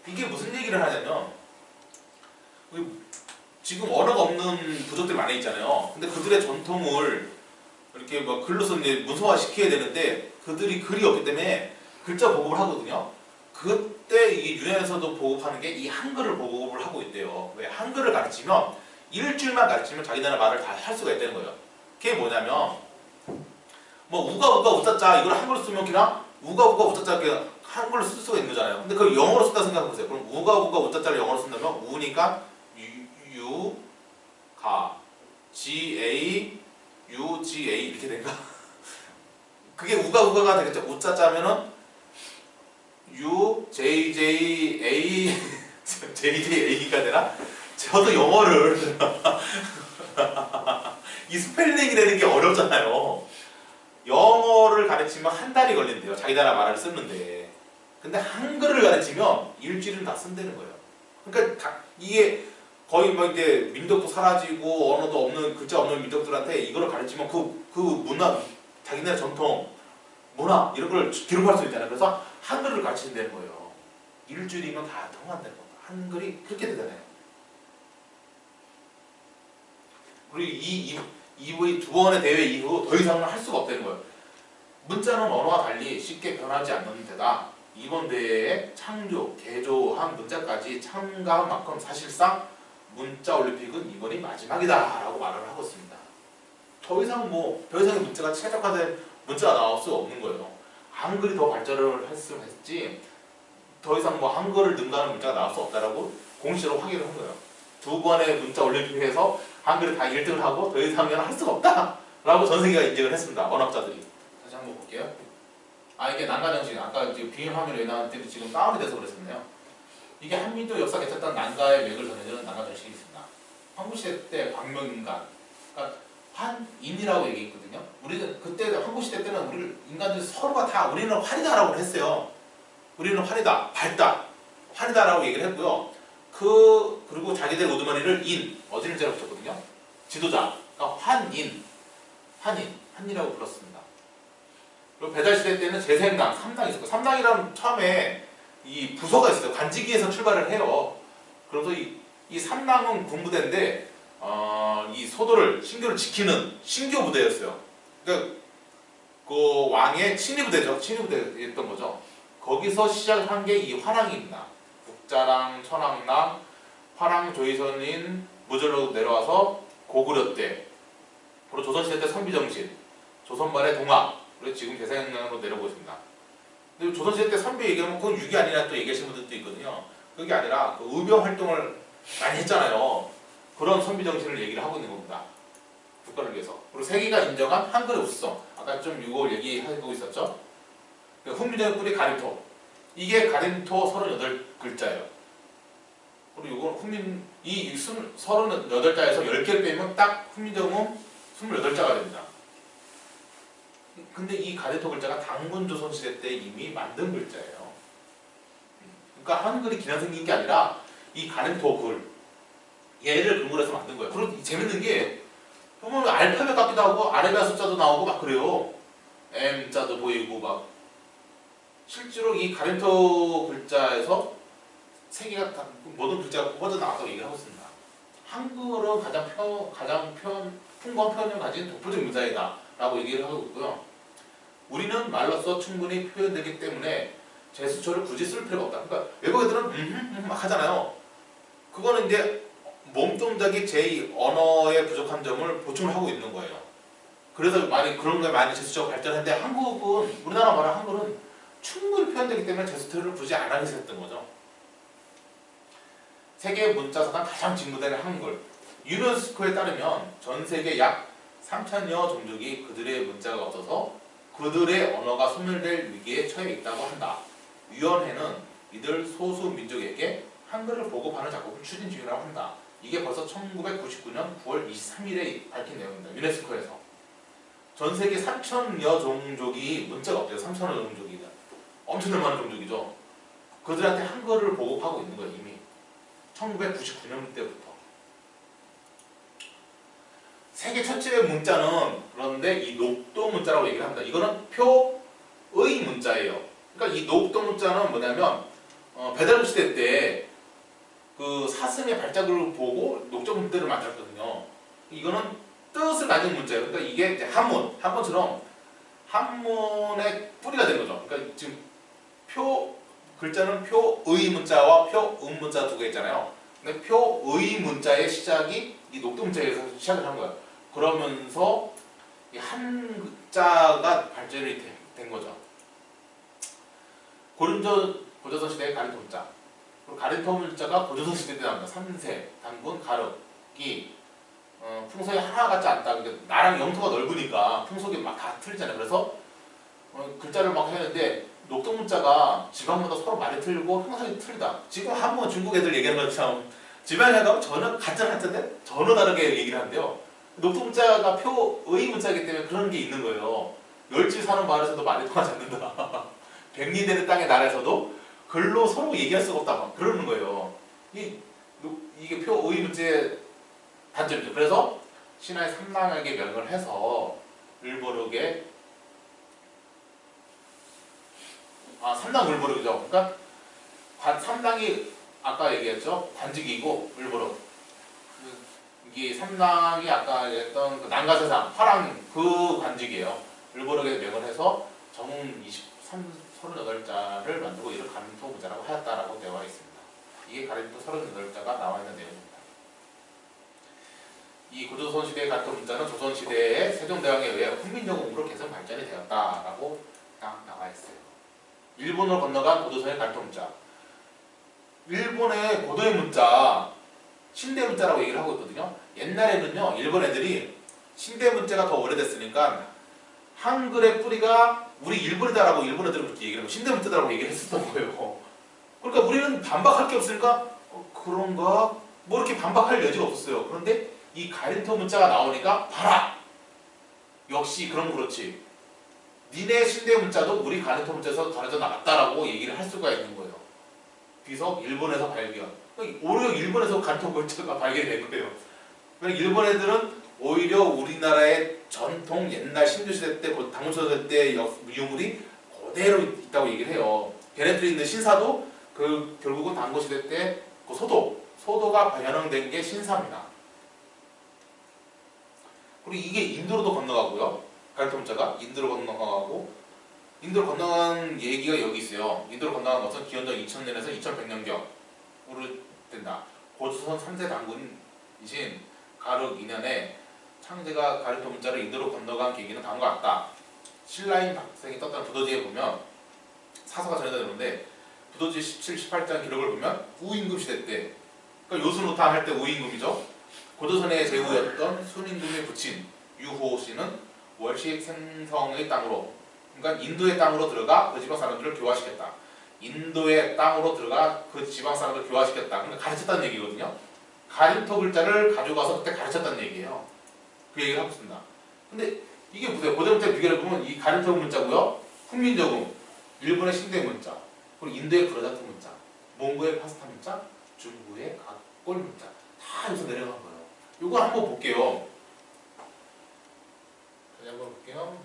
이게 무슨 얘기를 하냐면 지금 언어가 없는 부족들이 많이 있잖아요. 근데 그들의 전통을 이렇게 뭐 글로서 이제 문서화 시켜야 되는데 그들이 글이 없기 때문에 글자 보급을 하거든요. 그때 이 유엔에서도 보급하는 게 이 한글을 보급을 하고 있대요. 왜? 한글을 가르치면 일주일만 가르치면 자기네는 말을 다 할 수가 있다는 거예요. 그게 뭐냐면 뭐 우가 우가 우짜짜 이걸 한글로 쓰면 그냥 우가 우가 우짜짜 그냥 한글로 쓸 수가 있는 거잖아요. 근데 그걸 영어로 쓴다 생각해보세요. 그럼 우가 우가 우짜짜를 영어로 쓴다면 우니까 유, 가, GA, UGA 이렇게 된가? 그게 우가 우가가 되겠죠. 우짜짜면은 U, JJA, JJA가 되나? 저도 영어를 이 스펠링이라는 게 어렵잖아요. 영어를 가르치면 한 달이 걸린대요. 자기 나라 말을 쓰는데. 근데 한글을 가르치면 일주일은 다 쓴다는 거예요. 그러니까 이게 거의 뭐 이제 민족도 사라지고 언어도 없는 글자 없는 민족들한테 이거를 가르치면 그 문화, 자기네 전통, 문화 이런 걸 기록할 수 있잖아요. 그래서 한글을 가르친다는 거예요. 일주일이면 다 통한다는 겁니다. 한글이 그렇게 되잖아요. 그리고 이후의 두 번의 대회 이후 더 이상은 할 수가 없다는 거예요. 문자는 언어와 달리 쉽게 변하지 않는 데다 이번 대회에 창조, 개조한 문자까지 참가한 만큼 사실상 문자 올림픽은 이번이 마지막이다 라고 말을 하고 있습니다. 더 이상의 문자가 최적화된 문자가 나올 수 없는 거예요. 한글이 더 발전을 했으면 했지 더 이상 뭐 한글을 능가하는 문자가 나올 수 없다라고 공식적으로 확인을 한 거예요. 두 번의 문자 올림픽에서 한글을 다 1등을 하고 더 이상은 할 수가 없다라고 전 세계가 인정을 했습니다. 언어학자들이. 다시 한번 볼게요. 이게 난가정신, 아까 지금 비행 화면에 나왔는데 지금 다운이 돼서 그랬었네요. 이게 한민족 역사 개척단 난가의 맥을 전해주는 난가정신이 있습니다. 황구시대 때 광명인간, 그러니까 환인이라고 얘기했거든요. 우리는 그때 황구시대 때는 우리 인간들 서로가 다 우리는 환이다라고 했어요. 우리는 환이다, 밝다, 환이다라고 얘기를 했고요. 그리고 자기들 우두머리를 어진일자로 붙였거든요. 지도자, 그러니까 환인이라고 불렀습니다. 그리고 배달시대 때는 재생당, 삼당이 있었고, 삼당이라는 처음에 이 부서가 있어요. 관직위에서 출발을 해요. 그래서 이 삼당은 군부대인데 이 신교를 지키는 신교 부대였어요. 그러니까 그 왕의 친위부대죠. 친위부대였던 거죠. 거기서 시작한 게 이 화랑입니다. 북자랑, 천왕랑, 화랑 조의선인 무절로 내려와서 고구려 때, 그리고 조선시대 때 선비정신, 조선말의 동학, 그리고 지금 대생양으로 내려오고 있습니다. 근데 조선시대 때 선비 얘기하면 그건 유기 아니라 또 얘기하시는 분들도 있거든요. 그게 아니라 그 의병 활동을 많이 했잖아요. 그런 선비정신을 얘기를 하고 있는 겁니다. 국가를 위해서. 그리고 세계가 인정한 한글의 우수성. 아까 좀 이거 얘기하고 있었죠. 훈민정음 뿌리 가림토. 이게 가림토 38글자예요. 그리고 이 38자에서 10개를 빼면 딱 훈민정음 28자가 됩니다. 근데 이 가림토 글자가 당군조선시대 때 이미 만든 글자예요. 그러니까 한글이 기나 생긴 게 아니라 이 가림토 글 얘를 근거로 해서 만든 거예요. 그리고 재밌는 게 보면 알파벳 같기도 하고 아라비아 숫자도 나오고 막 그래요. M자도 보이고 막 실제로 이 가림토 글자에서 세계가 다 모든 글자가 뽑아져 나왔다고 얘기를 하고 있습니다. 한글은 가장 풍부한 표현을 가진 독보적 문자이다 라고 얘기를 하고 있고요. 우리는 말로써 충분히 표현되기 때문에 제스처를 굳이 쓸 필요가 없다. 그러니까 외국 애들은 막 하잖아요. 그거는 이제 몸동작이 제 언어의 부족한 점을 보충을 하고 있는 거예요. 그래서 그런 거에 많이 제스처가 발전했는데 한국은 우리나라 말하는 한글은 충분히 표현되기 때문에 제스처를 굳이 안 하게 했던 거죠. 세계 문자사상 가장 직무되는 한글. 유네스코에 따르면 전 세계 약 3천여 종족이 그들의 문자가 없어서 그들의 언어가 소멸될 위기에 처해 있다고 한다. 위원회는 이들 소수 민족에게 한글을 보급하는 작업을 추진 중이라고 한다. 이게 벌써 1999년 9월 23일에 밝힌 내용입니다. 유네스코에서. 전 세계 3천여 종족이 문자가 없대요. 3천여 종족이. 엄청나게 많은 종족이죠. 그들한테 한글을 보급하고 있는 거예요. 이미. 1999년 때부터. 세계 첫째 문자는 그런데 이 녹도 문자라고 얘기를 합니다. 이거는 표의 문자예요. 그러니까 이 녹도 문자는 뭐냐면 배달부 시대 때 그 사슴의 발자국을 보고 녹조 문자를 만들었거든요. 이거는 뜻을 가진 문자예요. 그러니까 이게 이제 한문처럼 한문의 뿌리가 된 거죠. 그러니까 지금 글자는 표의 문자와 표음 문자 두 개 있잖아요. 근데 표의 문자의 시작이 이 녹두 문자에서 시작을 한 거예요. 그러면서 이 한자가 발전이 된 거죠. 고조선 시대의 가린토 문자. 그리고 가린토 문자가 고조선 시대 때 나옵니다. 3세, 단군, 가륵이 풍속이 하나 같지 않다. 그러니까 나랑 영토가 넓으니까 풍속이 막 다 틀리잖아요. 그래서 글자를 막 했는데 녹두 문자가 지방마다 서로 말이 틀리고 형상이 틀리다. 지금 한번 중국 애들 얘기하는 것처럼 지방에 가면 전혀 같은 한자인데 전혀 다르게 얘기를 하는데요. 녹두 문자가 표의 문자이기 때문에 그런 게 있는 거예요. 멸치 사는 마을에서도 말이 통하지 않는다. 백리 되는 땅의 나라에서도 글로 서로 얘기할 수가 없다. 막 그러는 거예요. 이게 표의 문자의 단점이죠. 그래서 신하의 삼랑에게 명을 해서 을보록에 삼랑 을보록이죠. 그러니까 삼랑이 아까 얘기했죠. 관직이고 을보록. 이게 삼랑이 아까 얘기했던 그 난가세상 화랑 그 관직이에요. 을보록에 명을 해서 정음 38자를 만들고 이를 가린토 문자라고 하였다라고 되어 있습니다. 이게 가린토 38자가 나와 있는 내용입니다. 이 고조선 시대의 가린토 문자는 조선 시대의 세종대왕에 의해 훈민정음으로 계속 발전이 되었다라고 딱 나와 있어요. 일본으로 건너간 고조선의 가린토 문자. 일본의 고도의 문자, 신대 문자라고 얘기를 하고 있거든요. 옛날에는요, 일본 애들이 신대 문자가 더 오래됐으니까 한글의 뿌리가 우리 일본이다라고 일본 애들은 그렇게 얘기를 하고 신대 문자다라고 얘기를 했었던 거예요. 그러니까 우리는 반박할 게 없으니까 그런가? 뭐 이렇게 반박할 여지가 없었어요. 그런데 이 가린토 문자가 나오니까 봐라! 역시 그럼 그렇지. 니네 신대 문자도 우리 가린토 문자에서 다르져 나갔다라고 얘기를 할 수가 있는 거예요. 비석 일본에서 발견. 오히려 일본에서 가린토 문자가 발견이 된 거예요. 그러니까 일본 애들은 오히려 우리나라의 전통 옛날 신조시대 때, 당무초대 때 유물이 그대로 있다고 얘기를 해요. 걔네들이 있는 신사도 결국은 당고시대 때 그 소도가 변형된 게 신사입니다. 그리고 이게 인도로도 건너가고요. 가린토 문자가 인도로 건너가고 인도로 건너간 얘기가 여기 있어요. 인도로 건너간 것은 기원전 2000년에서 2100년경으로 된다. 고조선 3세 당군이신 가륵 2년에 창제가 가린토 문자를 인도로 건너간 계기는 다음과 같다. 신라인 박생이 떴다는 부도지에 보면 사서가 전해되는데 부도지 17, 18장 기록을 보면 우임금 시대 때, 그러니까 요순우탕 할 때 우임금이죠. 고조선의 제후였던 순임금의 부친 유호 씨는 월식 생성의 땅으로, 그러니까 인도의 땅으로 들어가 그 지방 사람들을 교화시켰다. 인도의 땅으로 들어가 그 지방 사람들을 교화시켰다. 그러니까 가르쳤다는 얘기거든요. 가린토 글자를 가져가서 그때 가르쳤다는 얘기예요. 그 얘기를 하고 있습니다. 근데 이게 보세요. 고대문자 비교를 보면 이 가린토 문자고요. 훈민정음, 일본의 신대 문자, 그리고 인도의 브라자트 문자, 몽고의 파스타 문자, 중국의 각골 문자 다 여기서 내려간 거예요. 이걸 한번 볼게요. 다시 한번 볼게요.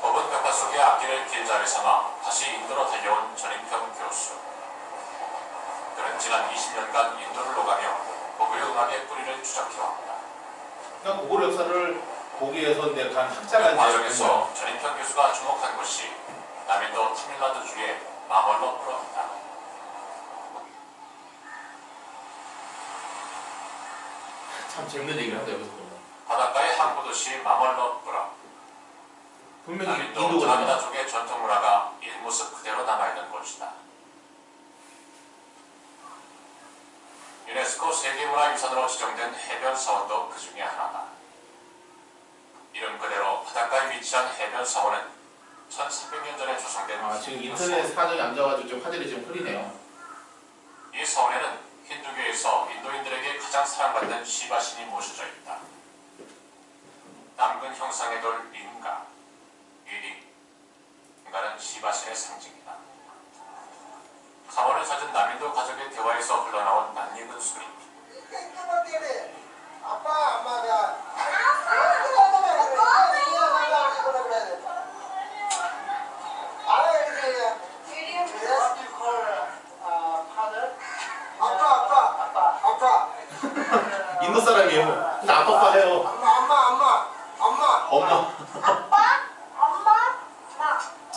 법은 백화 속의 앞길을 길잡이 삼아 다시 인도로 달려온 전인평 교수. 그는 지난 20년간 인도를 오가며 고구려 음악의 뿌리를 추적해왔다. 그러니까 고구려 역사를 보기 위해서 이제 간 학자가 그 과정에서 전인평 교수가 주목한 것이 남인도 타밀나두주의 마멀로 풀어왔다. 참 재밌는 얘기를 한다 여기서 보면. 바닷가의 항구 도시 마멀러브라. 분명히 남인도 인도거든요. 드라비다 쪽의 전통 문화가 일모습 그대로 남아있는 곳이다. 유네스코 세계문화유산으로 지정된 해변 사원도 그 중에 하나다. 이름 그대로 바닷가에 위치한 해변 사원은 1300년 전에 조성된 지금 인터넷 사정이 안 좋아가지고 좀 화질이 좀 흐리네요. 이 사원에는 힌두교에서 인도인들에게 가장 사랑받는 시바신이 모셔져 있다. 남근 형상의 돌 링가, 링가는 시바신의 상징이다. 사원을 찾은 남인도 가족의 대화에서 흘러나온 낯익은 소리. 아빠, 엄마가 아빠. 인도 사람이에요. 근데 아빠 해요. 엄마. 엄마.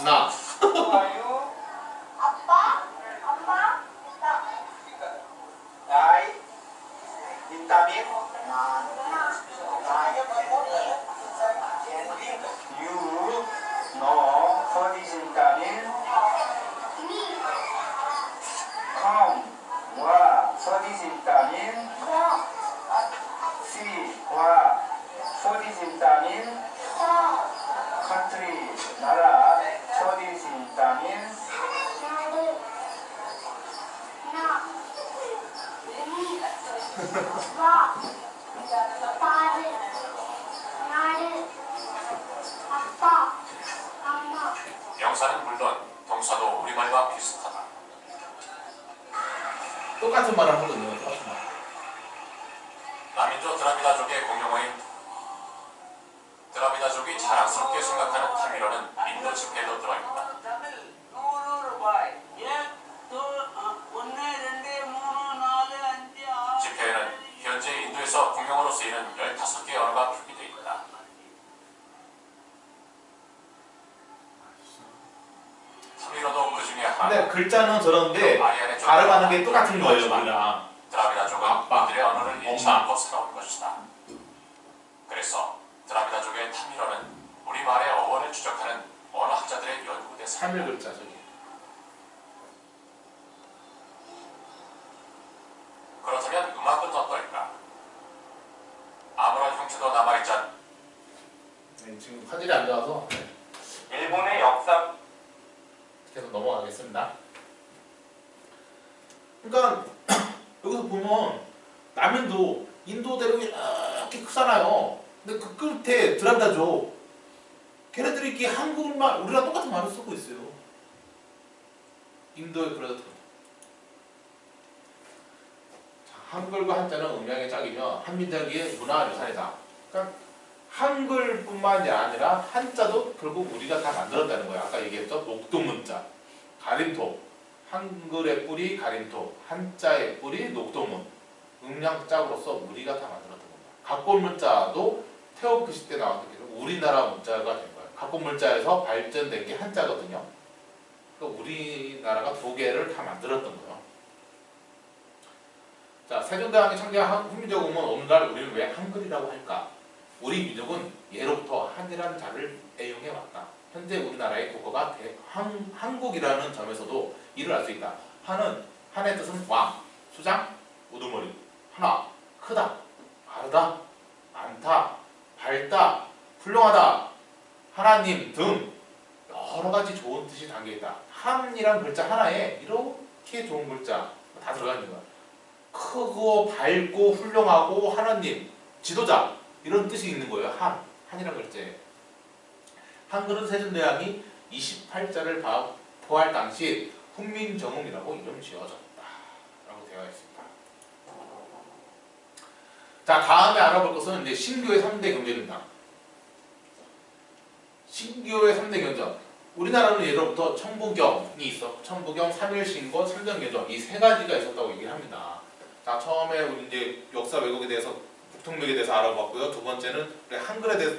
나. 좋아요. 나이, 비타민, 유, 너, 소디신타민, 컴, 소디신타민, 시와 소디신타민, 컨트리, 나라, 소디신타민, 명사는 물론 동사도 우리말과 비슷하다. 똑같은 말을 하거든요. 똑같은 말. 남인조 드라비다족의 공용어인 드라비다족이 자랑스럽게 생각하는 타미로는 인도 지폐에도 들어있다. 지폐에는 현재 인도에서 공용어로 쓰이는 15개의 언어가 표기되어 있다. 타미로도 그 중에 하나. 근데 글자는 저런데 발음하는 게 똑같은 거예요, 우리랑. 드라비다족은 아빠, 이들의 언어를 잃지 엄마. 않고 살아온 것이다. 그래서 드라비다족의 타미로는 우리말의 어원을 추적하는 언어학자들의 연구 대상이다. 3일 글자 저기. 그렇다면 음악은 어떨까? 아무런 형체도 남아있지 않. 네, 지금 화질이 안 좋아서 일본의 역사 계속 넘어가겠습니다. 그러니까 여기서 보면 남인도 인도 대륙이 이렇게 크잖아요. 근데 그 끝에 드라비다족 걔네들이 이렇게 한국말 우리랑 똑같은 말을 쓰고 있어요. 인도의 그래도 한글과 한자는 음양의 짝이며 한민족의 문화유산이다. 그러니까 한글뿐만이 아니라 한자도 결국 우리가 다 만들었다는 거예요. 아까 얘기했죠. 녹동문자, 가림토, 한글의 뿌리 가림토, 한자의 뿌리 녹동문, 음양짝으로서 우리가 다 만들었던 겁니다. 각본문자도 태어크 시대 나왔던 게 우리나라 문자가 된 거예요. 각본문자에서 발전된 게 한자거든요. 그러니까 우리나라가 두 개를 다 만들었던 거예요. 자, 세종대왕이 창제한 훈민정음은 오늘날 우리는 왜 한글이라고 할까? 우리 민족은 예로부터 한이라는 자를 애용해 왔다. 현재 우리나라의 국어가 한국이라는 점에서도 이를 알 수 있다. 한의 뜻은 왕, 수장, 우두머리, 하나, 크다, 바르다, 많다, 밝다, 훌륭하다, 하나님 등 여러 가지 좋은 뜻이 담겨 있다. 한이란 글자 하나에 이렇게 좋은 글자 다 들어가 있는 거야. 크고 밝고 훌륭하고 하나님, 지도자 이런 뜻이 있는 거예요. 한이란 글자에. 한글은 세종대왕이 28자를 포할 당시 훈민정음이라고 이름 지어졌다 라고 되어 있습니다. 자, 다음에 알아볼 것은 이제 신교의 3대 경전입니다. 신교의 3대 경전. 우리나라는 예로부터 천부경이 있어. 천부경, 삼일신고, 삼전경전 이 세 가지가 있었다고 얘기를 합니다. 자, 처음에 우리 이제 역사 왜곡에 대해서 북통맥에 대해서 알아봤고요. 두 번째는 우리 한글에 대해서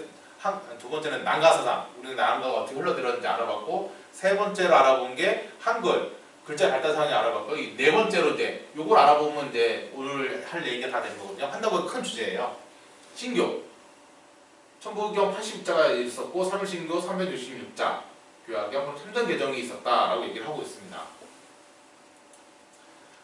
두 번째는 난가사상, 우리는 난가가 어떻게 흘러들었는지 알아봤고, 세 번째로 알아본 게 한글. 글자 발달 사항이 알아봤고 이 네 번째로 이제 요걸 알아보면 이제 오늘 할 얘기가 다 되는 거거든요. 한다고 큰 주제예요. 신교. 천부경 80자가 있었고 삼일신교 366자 교화경 참전개정이 있었다라고 얘기를 하고 있습니다.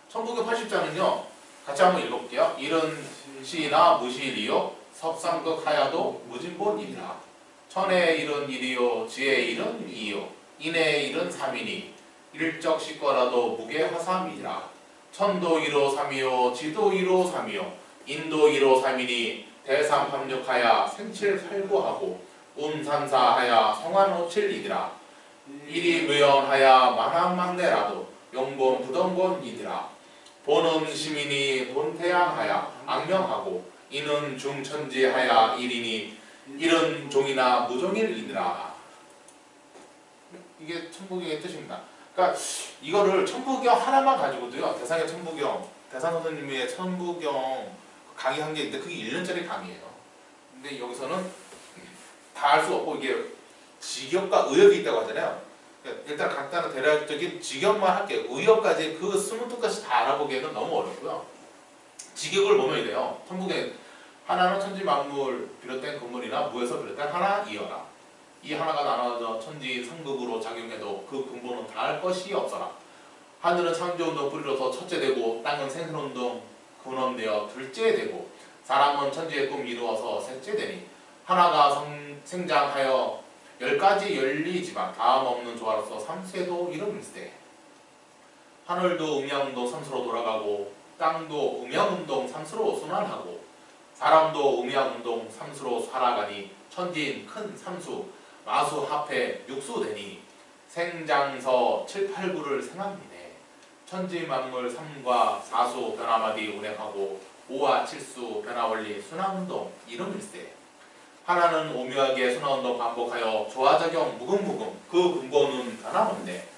천부경 80자는요. 같이 한번 읽어볼게요. 이른 시나 무시일이요 섭상극 하야도 무진본이라 천의 일은 일이요 지의 일은 이요 인의 일은 삼이니 일적 식과라도 무게 화삼이라 천도 1호 3이요 지도 1호 3이요 인도 1호 3이니 대삼합력하야 생칠팔구하고 운산사하야 성환오칠이더라 일이 무연하야 만왕망대라도 용본 부동본이더라 본은 시민이 본태양하야 악명하고 이는 중천지하야 일이니 일은 종이나 무종일이더라. 이게 천부경의 뜻입니다. 그러니까 이거를 천부경 하나만 가지고도요. 대상의 천부경, 대상 선생님의 천부경 강의 한 게 있는데 그게 1년짜리 강의예요. 근데 여기서는 다 알 수 없고 이게 직역과 의역이 있다고 하잖아요. 일단 간단한 대략적인 직역만 할게요. 의역까지 그 스무트까지 다 알아보기에는 너무 어렵고요. 직역을 보면 이래요. 천부경 하나는 천지 만물 비롯된 근본이나 무에서 비롯된 하나이어라. 이 하나가 나눠져 천지인 상극으로 작용해도 그 근본은 다할 것이 없어라. 하늘은 창조운동 뿌리로서 첫째되고 땅은 생선운동 근원되어 둘째되고 사람은 천지의 꿈 이루어서 셋째되니 하나가 생장하여 10가지 열리지만 다음 없는 조화로서 삼세도 이름일세. 하늘도 음양운동 삼수로 돌아가고 땅도 음양운동 삼수로 순환하고 사람도 음양운동 삼수로 살아가니 천지인 큰 삼수 마수 합해 육수되니 생장서 7, 8구를 생합니네. 천지만물 3과 4수 변화마디 운행하고 5와 7수 변화원리 순환운동 이름일세. 하나는 오묘하게 순환운동 반복하여 조화작용 무궁무궁 그 근본은 변함없네.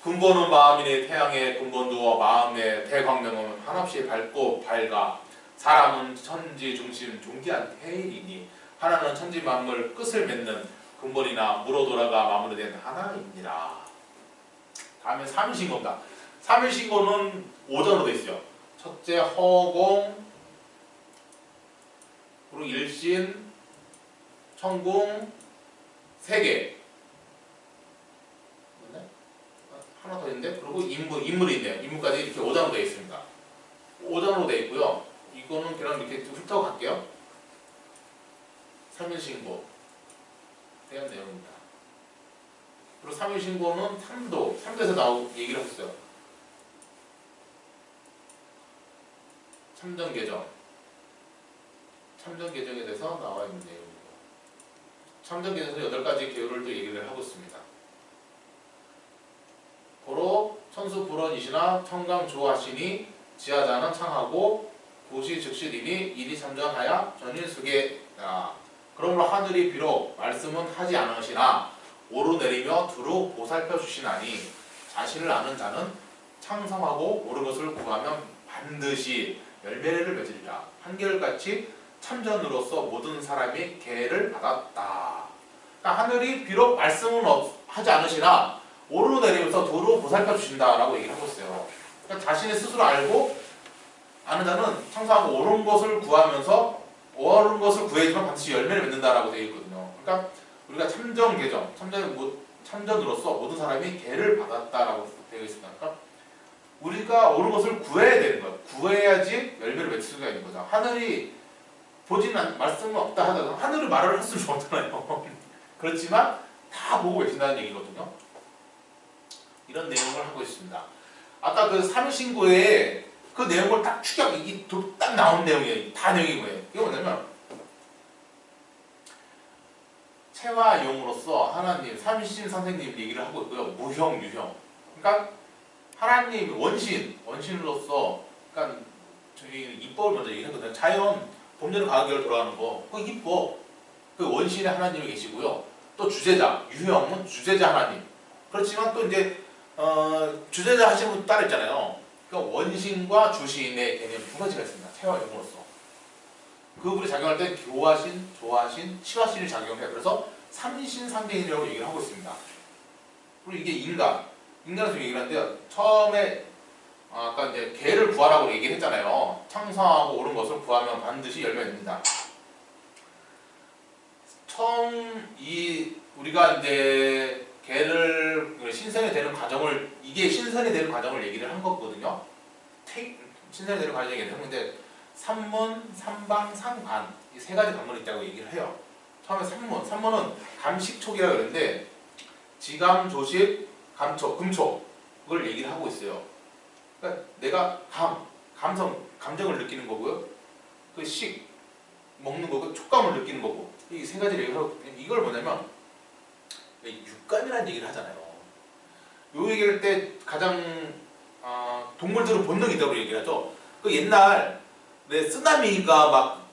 근본은 마음이니 태양의 근본두어 마음의 대광명은 한없이 밝고 밝아 사람은 천지 중심 존귀한 태일이니 하나는 천지 만물 끝을 맺는 근본이나 무로 돌아가 마무리된 하나입니다. 다음에 삼일신고입니다. 삼일신고는 5전으로 되어 있어요. 첫째 허공, 그리고 일신, 천궁, 세계. 하나 더 있는데 그리고 인물이 있네요. 인물까지 이렇게 5전으로 되어 있습니다. 5전으로 되어 있고요. 이거는 그냥 이렇게 좀 훑어 갈게요. 삼일신고 대한 내용입니다. 그리고 삼일신고는 3도에서 얘기를 했어요. 참전개정에 대해서 나와 있는 내용이고 참전개정에서 8가지 계율을 또 얘기를 하고 있습니다. 고로 천수 불원이시나 청강 조하시니 지하자는 창하고 도시 즉실이니 일이 참전하야 전일수계 그러므로 하늘이 비록 말씀은 하지 않으시나 오르내리며 두루 보살펴 주시나니 자신을 아는 자는 창성하고 옳은 것을 구하면 반드시 열매를 맺으리라. 한결같이 참전으로서 모든 사람이 계를 받았다. 그러니까 하늘이 비록 말씀은 하지 않으시나 오르내리면서 두루 보살펴 주신다라고 얘기를 하고 있어요. 그러니까 자신의 스스로 알고 아는 자는 창성하고 옳은 것을 구하면서 옳은 것을 구해야지만 반드시 열매를 맺는다라고 되어 있거든요. 그러니까 우리가 참전개정, 참전으로서 모든 사람이 계를 받았다라고 되어 있습니다. 그러니까 우리가 옳은 것을 구해야 되는 거예요. 구해야지 열매를 맺을 수가 있는 거죠. 하늘이 보지는 말씀은 없다 하더라도 하늘이 말을 할 수는 없잖아요. 그렇지만 다 보고 계신다는 얘기거든요. 이런 내용을 하고 있습니다. 아까 그 삼일신고에 그 내용을 딱 딱 나온 내용이에요. 다 내용이 뭐예요? 이게 뭐냐면 체와 용으로서 하나님, 삼신 선생님 얘기를 하고 있고요. 무형, 유형. 그러니까 하나님 원신으로서 그러니까 저희 이법을 먼저 얘기했거든요. 자연, 봄여름 가을 겨울 돌아가는 거. 그거 이법. 그 원신의 하나님이 계시고요. 또 주제자, 유형은 주제자 하나님. 그렇지만 또 이제 주제자 하시는 분 따로 있잖아요. 그러니까 원신과 주신의 개념 두 가지가 있습니다. 체와 용으로서. 그분이 작용할 때 교화신, 조화신, 치화신이 작용해요. 그래서 삼신 삼계인이라고 얘기를 하고 있습니다. 그리고 이게 인간. 인간에서 얘기를 하는데요. 처음에 아까 이제 개를 구하라고 얘기를 했잖아요. 창성하고 옳은 것을 구하면 반드시 열매가 됩니다. 처음 우리가 이제 개를 신선이 되는 과정을 이게 신선이 되는 과정을 얘기를 한 거거든요. 신선이 되는 과정 얘기를 했는데 삼문, 삼방, 삼관 이 세 가지 관문이 있다고 얘기를 해요. 처음에 삼문은 감식촉이라고 그러는데 지감, 조식, 감촉, 금촉을 얘기를 하고 있어요. 그러니까 내가 감정을 느끼는 거고요. 그 식, 먹는 거고, 촉감을 느끼는 거고 이 세 가지를 얘기를 하고 이걸 뭐냐면 육감이라는 얘기를 하잖아요. 요 얘기할 때 가장 동물들은 본능이 있다고 얘기를 하죠. 그 옛날 쓰나미가 막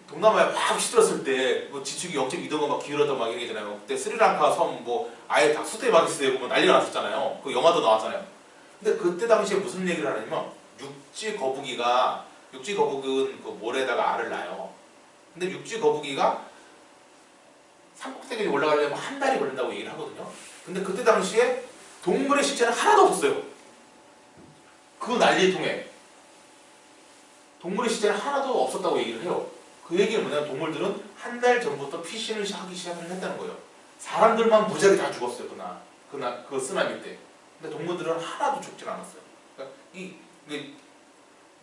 동남아에 막 휘둘렀을 때 뭐 지축이 0.2도가 막 기울었다 막 얘기잖아요. 그때 스리랑카 섬 뭐 아예 다 수도에 막혔을 때 난리가 났었잖아요. 그 영화도 나왔잖아요. 근데 그때 당시에 무슨 얘기를 하냐면 육지 거북은 그 모래에다가 알을 낳아요. 근데 육지 거북이가 산꼭대기에 올라가려면 한 달이 걸린다고 얘기를 하거든요. 근데 그때 당시에 동물의 시체는 하나도 없었어요. 그 난리 통에 동물의 시체는 하나도 없었다고 얘기를 해요. 그 얘기는 뭐냐면 동물들은 한 달 전부터 피신을 하기 시작을 했다는 거예요. 사람들만 무지하게 다 죽었어요. 그 쓰나미 때. 근데 동물들은 하나도 죽질 않았어요. 그러니까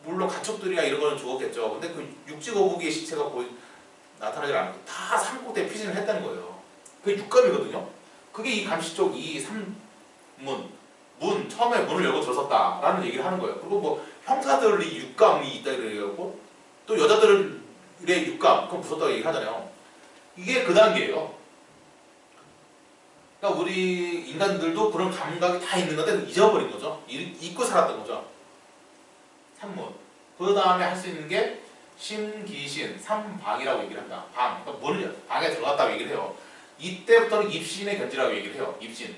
물론 가축들이나 이런 거는 죽었겠죠. 근데 그 육지 거북이의 시체가 거의 나타나지 않고 다 산꼭대에 피신을 했다는 거예요. 그게 육감이거든요. 그게 이 감시쪽 이 처음에 문을 열고 들어섰다라는 얘기를 하는 거예요. 그리고 뭐 형사들이 육감이 있다 이러고 또 여자들의 육감 그건 무섭다고 얘기하잖아요. 이게 그 단계예요. 그러니까 우리 인간들도 그런 감각이 다 있는 건데 잊어버린 거죠. 잊고 살았던 거죠. 삼문. 그 다음에 할 수 있는 게 심기신, 삼방이라고 얘기를 합니다. 그러니까 방에 들어갔다고 얘기를 해요. 이때부터는 입신의 견지라고 얘기를 해요. 입신.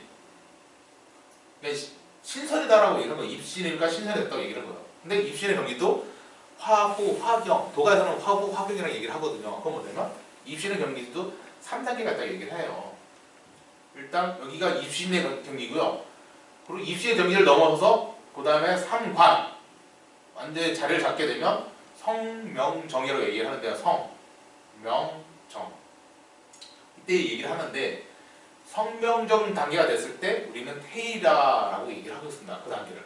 그러니까 신선이다라고 얘기하는 거예요. 입신이니까 신선했다고 얘기를 하는 거예요. 근데 입신의 경기도 화호, 화경, 도가에서는 화호, 화경이라고 얘기를 하거든요. 그건 뭐냐면 입신의 경기도 3단계가 있다고 얘기를 해요. 일단 여기가 입신의 경기고요. 그리고 입신의 경기를 넘어서서 그 다음에 삼관 완전히 자리를 잡게 되면 성명정이라고 얘기를 하는데요. 성명정 이때 얘기를 하는데 성명정 단계가 됐을 때 우리는 태일이라고 얘기를 하고 있습니다. 그 단계를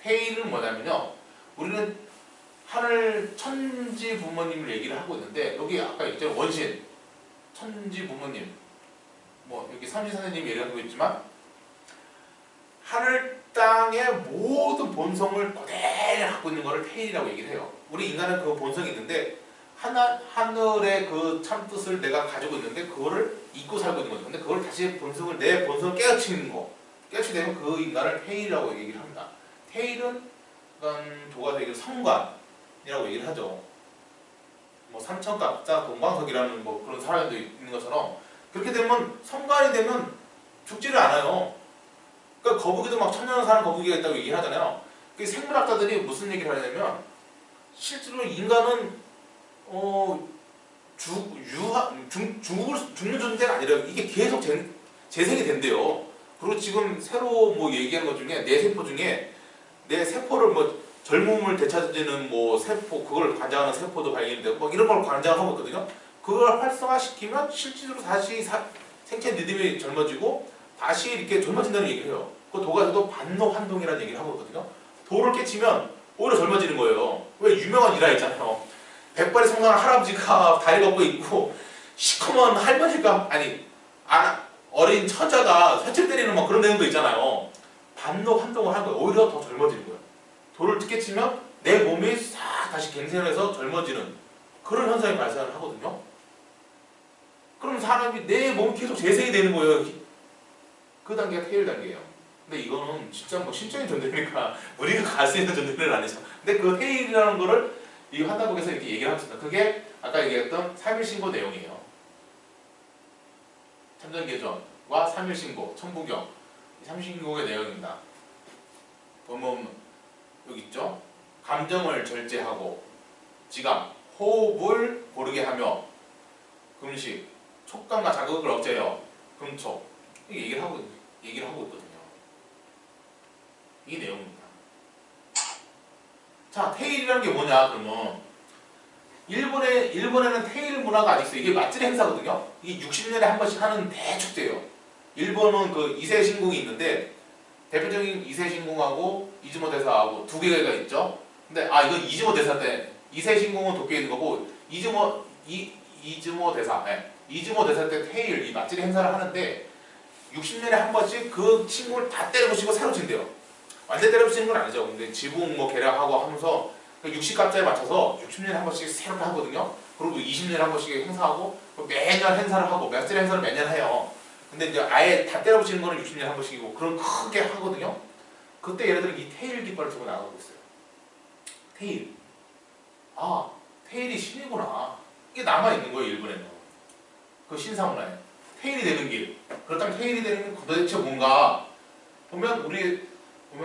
태일은 뭐냐면요. 우리는 하늘 천지 부모님을 얘기를 하고 있는데 여기 아까 있죠. 원신 천지 부모님 뭐 여기 삼신 선생님이 얘기하고 있지만 하늘 땅의 모든 본성을 그대로 갖고 있는 것을 태일이라고 얘기를 해요. 우리 인간은 그 본성이 있는데 하늘의 그 참뜻을 내가 가지고 있는데 그거를 잊고 살고 있는 거죠. 근데 그걸 다시 내 본성을 깨우치는 거 깨우치게 되면 그 인간을 태일이라고 얘기를 합니다. 태일은 도가서 얘기를 성관이라고 얘기를 하죠. 뭐 삼천갑자 동방석이라는 뭐 그런 사람도 있는 것처럼 그렇게 되면 성관이 되면 죽지를 않아요. 그러니까 거북이도 막 천년 사는 거북이가 있다고 얘기를 하잖아요. 그 생물학자들이 무슨 얘기를 하냐면 실제로 인간은 죽는 존재가 아니라 이게 계속 재생이 된대요. 그리고 지금 새로 뭐 얘기하는 것 중에 내 세포 중에 내 세포를 뭐 젊음을 되찾는 뭐 세포 그걸 관장하는 세포도 발견되고 뭐 이런 걸 관장하고 있거든요. 그걸 활성화시키면 실제로 다시 생체 리듬이 젊어지고 다시 이렇게 젊어진다는 얘기를 해요. 그 도가에서도 반노환동이라는 얘기를 하고 있거든요. 도를 깨치면 오히려 젊어지는 거예요. 왜 유명한 일화 있잖아요. 백발이 성공한 할아버지가 다리 걷고 있고 시커먼 할머니가 어린 처자가 사칠 때리는 막 그런 내용도 있잖아요. 반노환동을 한 거예요. 오히려 더 젊어지는 거예요. 도를 깨치면 내 몸이 싹 다시 갱생해서 젊어지는 그런 현상이 발생을 하거든요. 그럼 사람이 내 몸이 계속 재생이 되는 거예요. 그 단계가 태일 단계예요. 근데 이거는 진짜 뭐 신적인 존재니까 우리가 갈 수 있는 존재는 아니죠. 근데 그 태일이라는 거를 이 환다복에서 이렇게 얘기를 하고 있습니다. 그게 아까 얘기했던 3일신고 내용이에요. 참전계전과 3일신고, 천부경 이 3일신고의 내용입니다. 보면 여기 있죠. 감정을 절제하고 지감, 호흡을 고르게 하며 금식, 촉감과 자극을 억제하여 금촉 얘기를 하고 있거든요. 자, 테일이라는 게 뭐냐 그러면 일본에는 테일 문화가 아직 있어요. 이게 맞들이 행사거든요. 이게 60년에 한 번씩 하는 대축제예요. 일본은 그 이세 신궁이 있는데 대표적인 이세 신궁하고 이즈모 대사하고 두 개가 있죠. 근데 이건 이즈모 대사 때 이세 신궁은 도쿄에 있는 거고 이즈모 대사 이즈모 대사 때 테일 이 맞들이 행사를 하는데 60년에 한 번씩 그 친구를 다 때려부시고 새로 진대요. 완전 때려부시는 건 아니죠. 근데 지붕 뭐 개량하고 하면서 60갑자에 맞춰서 60년에 한 번씩 새롭게 하거든요. 그리고 20년에 한 번씩 행사하고 매년 행사를 하고 맞들이 행사를 매년 해요. 근데 이제 아예 다 때려부시는 거는 60년에 한 번씩이고 그런 크게 하거든요. 그때 얘네들은 이 테일 깃발을 들고 나가고 있어요. 테일. 테일이 신이구나. 이게 남아있는 거예요, 일본에는. 그 신사문화에. 테일이 되는 길. 그렇다면 테일이 되는 게 도대체 뭔가? 보면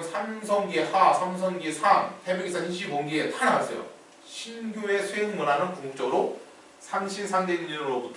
삼성기 하, 삼성기 상, 태백기사 신시본기에 다 나왔어요. 신교의 수행 문화는 궁극적으로 삼신상대인으로부터